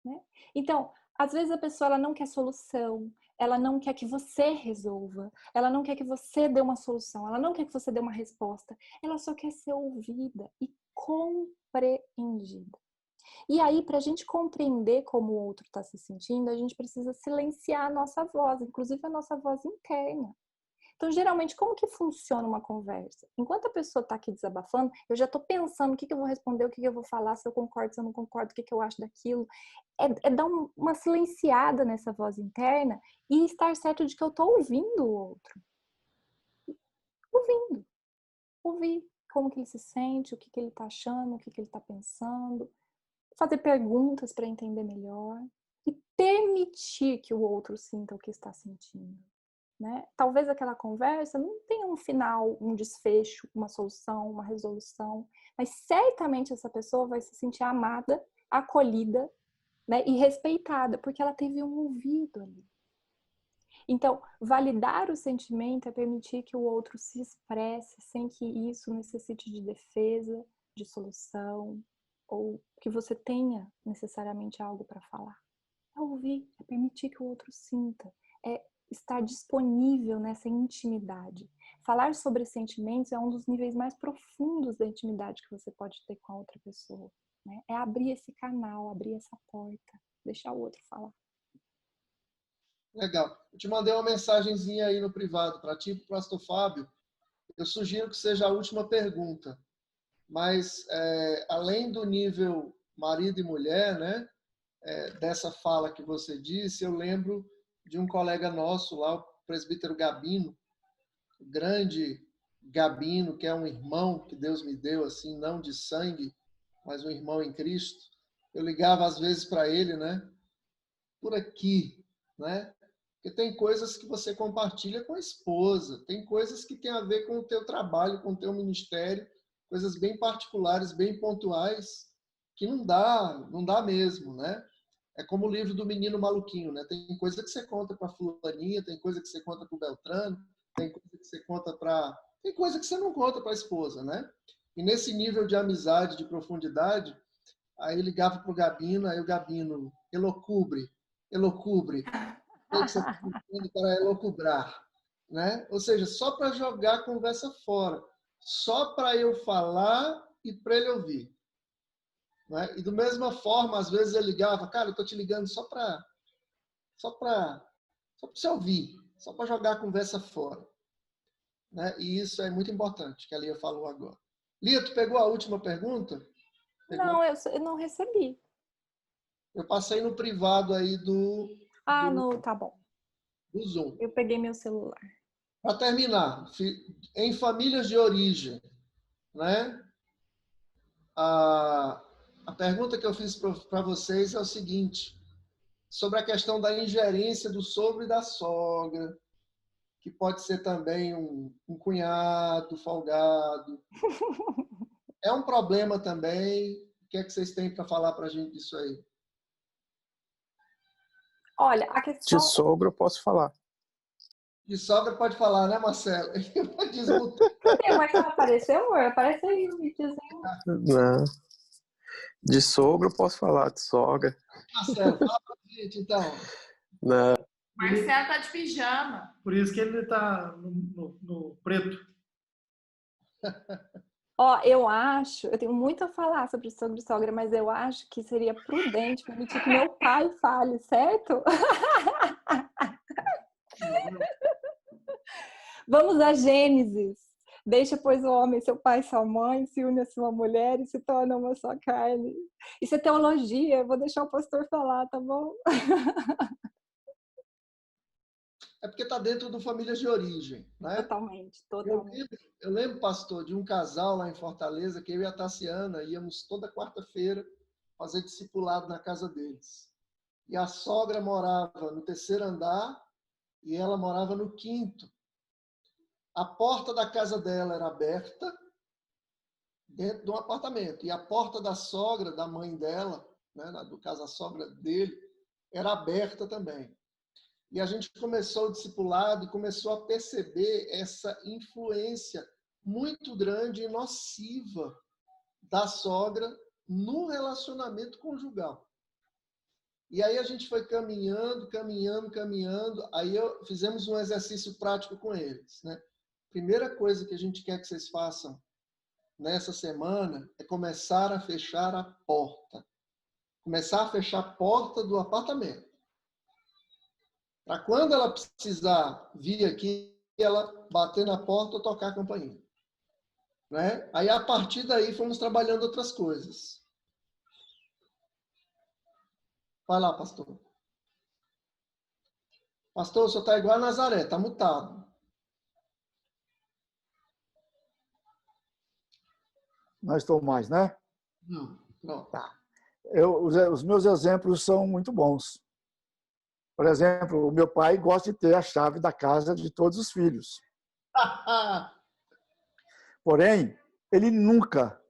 Né? Então, às vezes a pessoa ela não quer solução, ela não quer que você resolva, ela não quer que você dê uma solução, ela não quer que você dê uma resposta, ela só quer ser ouvida e compreendida. E aí, para a gente compreender como o outro está se sentindo, a gente precisa silenciar a nossa voz, inclusive a nossa voz interna. Então, geralmente, como que funciona uma conversa? Enquanto a pessoa está aqui desabafando, eu já estou pensando o que eu vou responder, o que eu vou falar, se eu concordo, se eu não concordo, o que eu acho daquilo. É dar uma silenciada nessa voz interna e estar certo de que eu estou ouvindo o outro. Ouvindo. Ouvir como que ele se sente, o que ele está achando, o que ele está pensando. Fazer perguntas para entender melhor. E permitir que o outro sinta o que está sentindo. Né? Talvez aquela conversa não tenha um final, um desfecho, uma solução, uma resolução, mas certamente essa pessoa vai se sentir amada, acolhida, né? E respeitada, porque ela teve um ouvido ali. Então, validar o sentimento é permitir que o outro se expresse sem que isso necessite de defesa, de solução, ou que você tenha necessariamente algo para falar. É ouvir, é permitir que o outro sinta, é estar disponível nessa intimidade. Falar sobre sentimentos é um dos níveis mais profundos da intimidade que você pode ter com a outra pessoa. Né? É abrir esse canal, abrir essa porta, deixar o outro falar. Legal. Eu te mandei uma mensagenzinha aí no privado para ti, para o pastor Fábio. Eu sugiro que seja a última pergunta. mas além do nível marido e mulher, né, dessa fala que você disse, eu lembro de um colega nosso lá, o presbítero Gabino, o grande Gabino, que é um irmão que Deus me deu, assim, não de sangue, mas um irmão em Cristo. Eu ligava às vezes para ele, né, por aqui, né, porque tem coisas que você compartilha com a esposa, tem coisas que tem a ver com o teu trabalho, com o teu ministério, coisas bem particulares, bem pontuais, que não dá mesmo, né? É como o livro do Menino Maluquinho, né? Tem coisa que você conta para fulaninha, tem coisa que você conta para o Beltrano, tem coisa que você conta para... Tem coisa que você não conta para a esposa, né? E nesse nível de amizade, de profundidade, aí eu ligava para o Gabino, aí o Gabino, elocubre, o que você está fazendo para elocubrar, né? Ou seja, só para jogar a conversa fora, só para eu falar e para ele ouvir. Né? E da mesma forma, às vezes ele ligava, cara, eu estou te ligando só para você ouvir, só para jogar a conversa fora. Né? E isso é muito importante, que a Lia falou agora. Lia, tu pegou a última pergunta? Pegou? Não, eu não recebi. Eu passei no privado aí tá bom. do Zoom. Eu peguei meu celular. Para terminar, em famílias de origem, né? A pergunta que eu fiz para vocês é o seguinte, sobre a questão da ingerência do sogro e da sogra, que pode ser também um cunhado folgado. É um problema também. O que é que vocês têm para falar para a gente disso aí? Olha, a questão... De sogra eu posso falar. De sogra pode falar, né, Marcelo? Cadê? Mas não apareceu, amor? Aparece aí o videozinho. Não. De sogra eu posso falar, de sogra. Marcelo, fala pra gente, então. Não. Marcelo tá de pijama. Por isso que ele tá no preto. Ó, eu tenho muito a falar sobre sogro e sogra, mas eu acho que seria prudente permitir que meu pai fale, certo? Vamos a Gênesis. Deixa, pois, o homem, seu pai e sua mãe, se une a sua mulher e se torna uma só carne. Isso é teologia, eu vou deixar o pastor falar, tá bom? É porque está dentro do Famílias de Origem, né? Totalmente. Eu lembro, pastor, de um casal lá em Fortaleza, que eu e a Tassiana íamos toda quarta-feira fazer discipulado na casa deles. E a sogra morava no 3º andar e ela morava no 5º. A porta da casa dela era aberta, dentro de um apartamento. E a porta da sogra, da mãe dela, né, no caso a sogra dele, era aberta também. E a gente começou o discipulado e começou a perceber essa influência muito grande e nociva da sogra no relacionamento conjugal. E aí a gente foi caminhando. Aí fizemos um exercício prático com eles, né? Primeira coisa que a gente quer que vocês façam nessa semana é começar a fechar a porta. Começar a fechar a porta do apartamento. Para quando ela precisar vir aqui, ela bater na porta ou tocar a campainha. Né? Aí, a partir daí, fomos trabalhando outras coisas. Vai lá, pastor. Pastor, o senhor está igual a Nazaré, está mutado. Não estou mais, né? Não. Tá. Os meus exemplos são muito bons. Por exemplo, o meu pai gosta de ter a chave da casa de todos os filhos. Porém, ele nunca,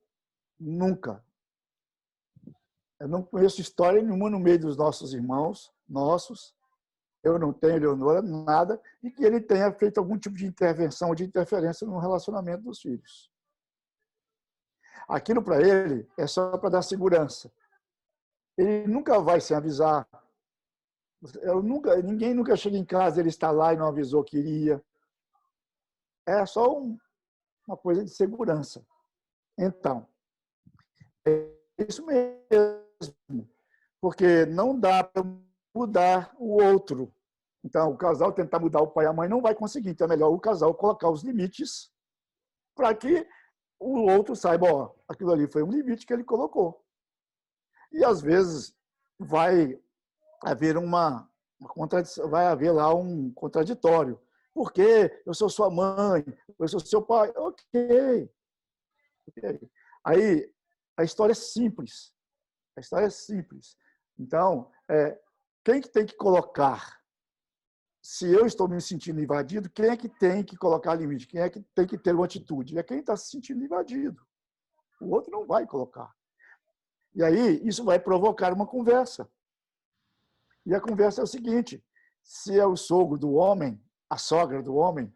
eu não conheço história nenhuma no meio dos nossos irmãos, eu não tenho, Leonora, nada, e que ele tenha feito algum tipo de intervenção ou de interferência no relacionamento dos filhos. Aquilo para ele é só para dar segurança. Ele nunca vai se avisar. Ninguém nunca chega em casa, ele está lá e não avisou que iria. É só uma coisa de segurança. Então, é isso mesmo. Porque não dá para mudar o outro. Então, o casal tentar mudar o pai e a mãe não vai conseguir. Então, é melhor o casal colocar os limites para que o outro saiba, ó, aquilo ali foi um limite que ele colocou. E às vezes vai haver uma contradição, vai haver lá um contraditório. Porque eu sou sua mãe, eu sou seu pai. Ok. Aí a história é simples. A história é simples. Então, quem que tem que colocar? Se eu estou me sentindo invadido, quem é que tem que colocar limite? Quem é que tem que ter uma atitude? É quem está se sentindo invadido. O outro não vai colocar. E aí, isso vai provocar uma conversa. E a conversa é o seguinte: se é o sogro do homem, a sogra do homem,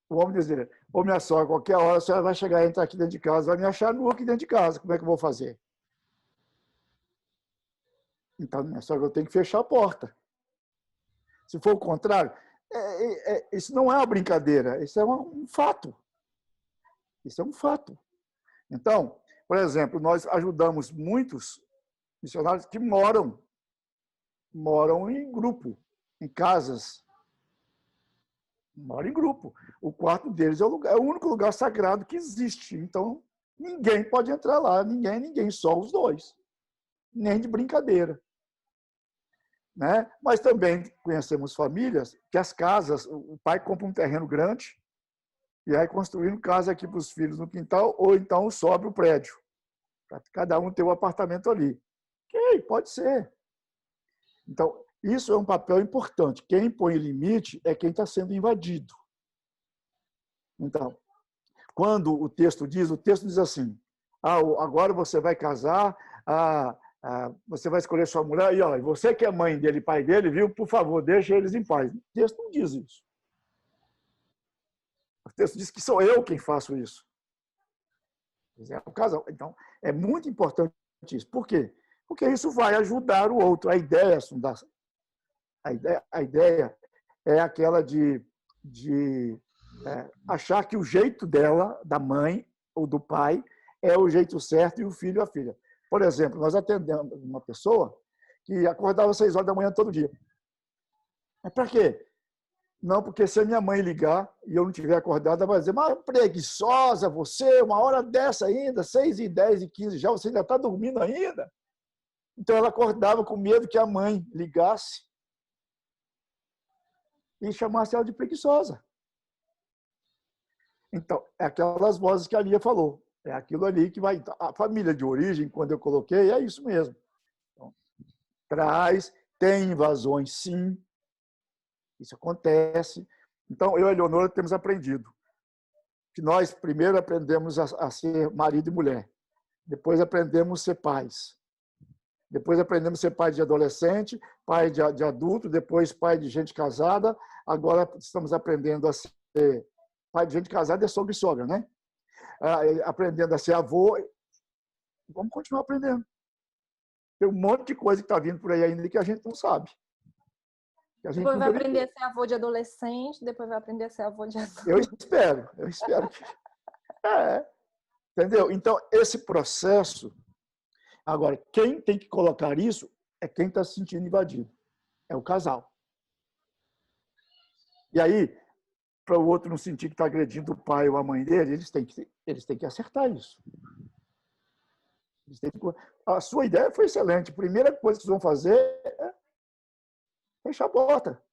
o homem dizer, ô minha sogra, qualquer hora a senhora vai chegar e entrar aqui dentro de casa, vai me achar nu aqui dentro de casa, como é que eu vou fazer? Então, minha sogra, eu tenho que fechar a porta. Se for o contrário, isso não é uma brincadeira, isso é um fato. Isso é um fato. Então, por exemplo, nós ajudamos muitos missionários que moram em grupo, em casas. Moram em grupo. O quarto deles é o único lugar sagrado que existe. Então, ninguém pode entrar lá, ninguém, só os dois. Nem de brincadeira. Né? Mas também conhecemos famílias que as casas, o pai compra um terreno grande e vai construindo casa aqui para os filhos no quintal, ou então sobe o prédio, para cada um ter um apartamento ali. Ok, pode ser. Então, isso é um papel importante. Quem põe limite é quem está sendo invadido. Então, quando o texto diz assim, agora você vai casar, você vai escolher sua mulher, e você que é mãe dele, pai dele, viu? Por favor, deixe eles em paz. O texto não diz isso. O texto diz que sou eu quem faço isso. É o casal. Então, é muito importante isso. Por quê? Porque isso vai ajudar o outro. A ideia é aquela de achar que o jeito dela, da mãe ou do pai, é o jeito certo e o filho a filha. Por exemplo, nós atendemos uma pessoa que acordava às 6 horas da manhã todo dia. Mas para quê? Não, porque se a minha mãe ligar e eu não estiver acordado, ela vai dizer, mas preguiçosa você, uma hora dessa ainda, 6h10 e 15 já, você ainda está dormindo ainda? Então ela acordava com medo que a mãe ligasse e chamasse ela de preguiçosa. Então, é aquelas vozes que a Lia falou. É aquilo ali que vai... A família de origem, quando eu coloquei, é isso mesmo. Então, tem invasões, sim. Isso acontece. Então, eu e a Eleonora temos aprendido que nós primeiro aprendemos a ser marido e mulher. Depois aprendemos a ser pais. Depois aprendemos a ser pai de adolescente, pai de adulto, depois pai de gente casada. Agora estamos aprendendo a ser pai de gente casada é sogro e sogra, né? Aprendendo a ser avô. Vamos continuar aprendendo. Tem um monte de coisa que está vindo por aí ainda que a gente não sabe. Depois vai aprender a ser avô de adolescente, depois vai aprender a ser avô de adulto. Eu espero que... Entendeu? Então, esse processo... Agora, quem tem que colocar isso é quem está se sentindo invadido. É o casal. E aí, para o outro não sentir que está agredindo o pai ou a mãe dele, eles têm que acertar isso. A sua ideia foi excelente. A primeira coisa que vocês vão fazer é fechar a porta.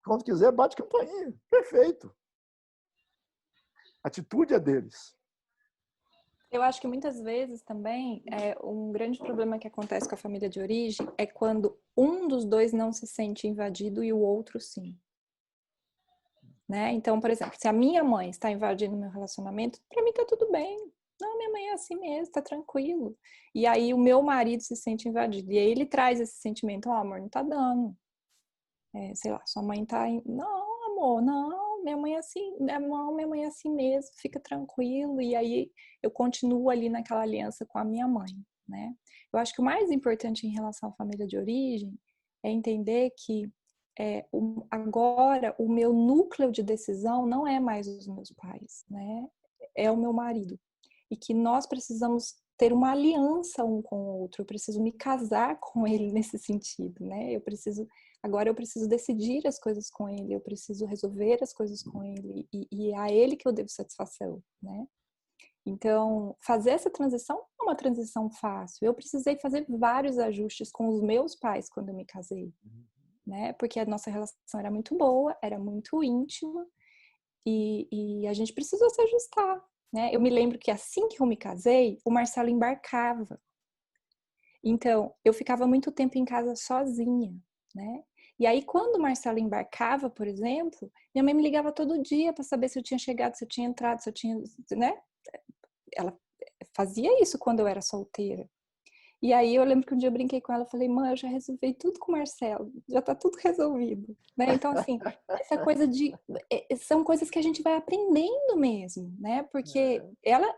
Quando quiser, bate campainha. Perfeito. A atitude é deles. Eu acho que muitas vezes também um grande problema que acontece com a família de origem é quando um dos dois não se sente invadido e o outro sim. Né? Então, por exemplo, se a minha mãe está invadindo meu relacionamento, para mim tá tudo bem. Não, minha mãe é assim mesmo, tá tranquilo. E aí o meu marido se sente invadido. E aí ele traz esse sentimento, amor, não tá dando. Sei lá, sua mãe tá... Não, amor, não, minha mãe é assim, não, minha mãe é assim mesmo, fica tranquilo. E aí eu continuo ali naquela aliança com a minha mãe, né? Eu acho que o mais importante em relação à família de origem é entender que agora o meu núcleo de decisão não é mais os meus pais, né? É o meu marido. E que nós precisamos ter uma aliança um com o outro. Eu preciso me casar com ele nesse sentido, né? Agora eu preciso decidir as coisas com ele, eu preciso resolver as coisas com ele, e é a ele que eu devo satisfação, né? Então, fazer essa transição não é uma transição fácil. Eu precisei fazer vários ajustes com os meus pais quando eu me casei, né? Porque a nossa relação era muito boa, era muito íntima e a gente precisou se ajustar, né? Eu me lembro que assim que eu me casei, o Marcelo embarcava. Então, eu ficava muito tempo em casa sozinha, né? E aí, quando o Marcelo embarcava, por exemplo, minha mãe me ligava todo dia para saber se eu tinha chegado, se eu tinha entrado, se eu tinha, né? Ela fazia isso quando eu era solteira. E aí eu lembro que um dia eu brinquei com ela, falei, mãe, eu já resolvi tudo com o Marcelo, já tá tudo resolvido, né? Então, assim, essa coisa são coisas que a gente vai aprendendo mesmo, né? Porque ela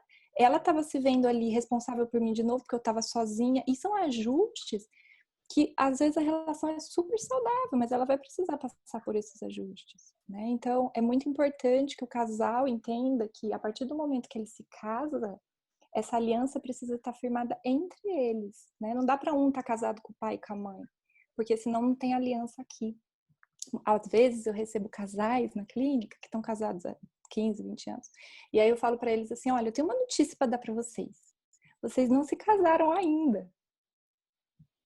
estava se vendo ali responsável por mim de novo, porque eu estava sozinha, e são ajustes que às vezes a relação é super saudável, mas ela vai precisar passar por esses ajustes, né? Então, é muito importante que o casal entenda que a partir do momento que ele se casa, essa aliança precisa estar firmada entre eles, né? Não dá para um estar casado com o pai e com a mãe, porque senão não tem aliança aqui. Às vezes eu recebo casais na clínica que estão casados há 15, 20 anos, e aí eu falo para eles assim, olha, eu tenho uma notícia para dar para vocês. Vocês não se casaram ainda.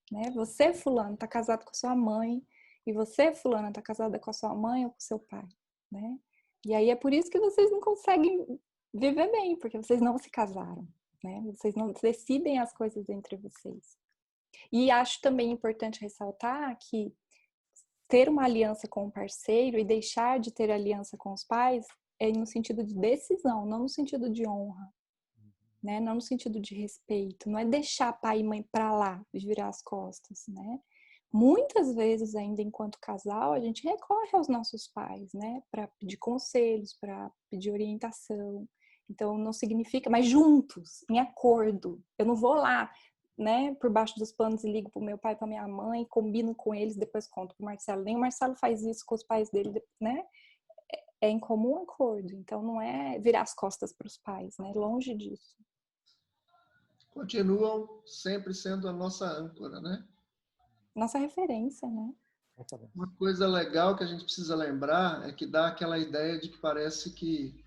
Né? Você, fulano, está casado com sua mãe, e você, fulana, está casada com a sua mãe ou com seu pai, né? E aí é por isso que vocês não conseguem viver bem, porque vocês não se casaram, né? Vocês não decidem as coisas entre vocês. E acho também importante ressaltar que ter uma aliança com o parceiro e deixar de ter aliança com os pais é no sentido de decisão, não no sentido de honra. Né? Não no sentido de respeito, não é deixar pai e mãe para lá e virar as costas, né? Muitas vezes, ainda enquanto casal, a gente recorre aos nossos pais, né? Para pedir conselhos, para pedir orientação. Então, não significa, mas juntos, em acordo. Eu não vou lá, né, por baixo dos panos e ligo pro meu pai, para minha mãe, combino com eles, depois conto pro Marcelo. Nem o Marcelo faz isso com os pais dele, né? É em comum acordo. Então, não é virar as costas para os pais, né? Longe disso. Continuam sempre sendo a nossa âncora, né? Nossa referência, né? Uma coisa legal que a gente precisa lembrar é que dá aquela ideia de que parece que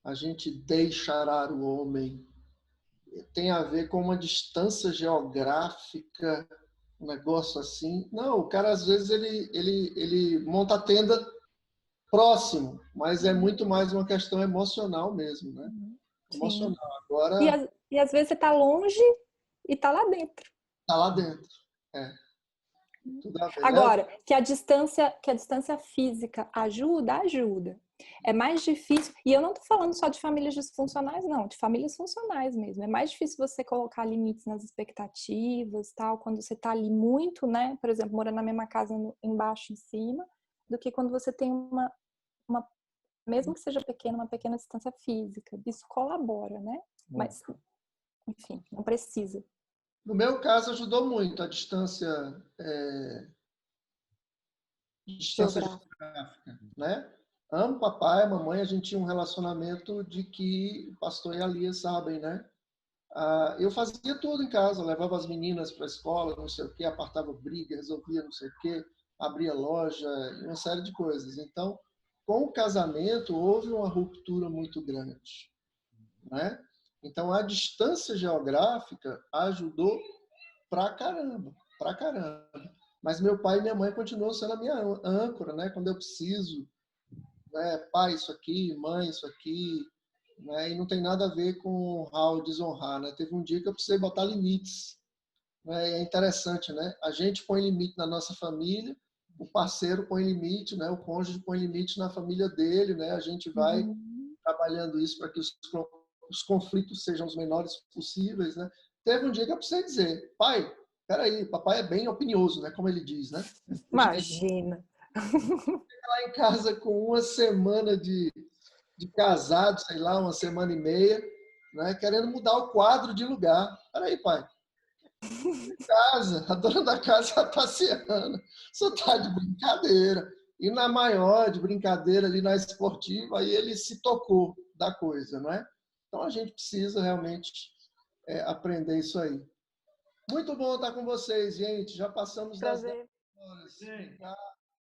a gente deixará o homem. Tem a ver com uma distância geográfica, um negócio assim. Não, o cara às vezes ele monta a tenda próximo, mas é muito mais uma questão emocional mesmo, né? Sim. Emocional. Agora... E às vezes você tá longe e tá lá dentro. Tá lá dentro, é. Tudo a ver. Agora, que a distância física ajuda. É mais difícil, e eu não tô falando só de famílias disfuncionais, não, de famílias funcionais mesmo. É mais difícil você colocar limites nas expectativas, tal, quando você tá ali muito, né, por exemplo, morando na mesma casa embaixo e em cima, do que quando você tem uma mesmo que seja pequena, uma pequena distância física. Isso colabora, né? Mas, enfim, não precisa. No meu caso, ajudou muito a distância geográfica, né? Amo papai, mamãe, a gente tinha um relacionamento de que o pastor e a Lia sabem, né? Eu fazia tudo em casa, levava as meninas para a escola, não sei o quê, apartava briga, resolvia não sei o quê, abria loja, uma série de coisas. Então, com o casamento, houve uma ruptura muito grande, né? Então, a distância geográfica ajudou pra caramba. Mas meu pai e minha mãe continuam sendo a minha âncora, né? Quando eu preciso, né? Pai, isso aqui, mãe, isso aqui, né? E não tem nada a ver com honrar ou desonrar, né? Teve um dia que eu precisei botar limites, né? E é interessante, né? A gente põe limite na nossa família, o parceiro põe limite, né? O cônjuge põe limite na família dele, né? A gente vai trabalhando isso para que os conflitos sejam os menores possíveis, né? Teve um dia que eu precisei dizer, pai, peraí, papai é bem opinioso, né? Como ele diz, né? Imagina. Lá em casa com uma semana de casado, sei lá, uma semana e meia, né? Querendo mudar o quadro de lugar. Peraí, pai. Casa, a dona da casa está passeando. Só tá de brincadeira. E na maior de brincadeira ali na esportiva, aí ele se tocou da coisa, não é? Então a gente precisa realmente aprender isso aí. Muito bom estar com vocês, gente. Já passamos das 10 horas.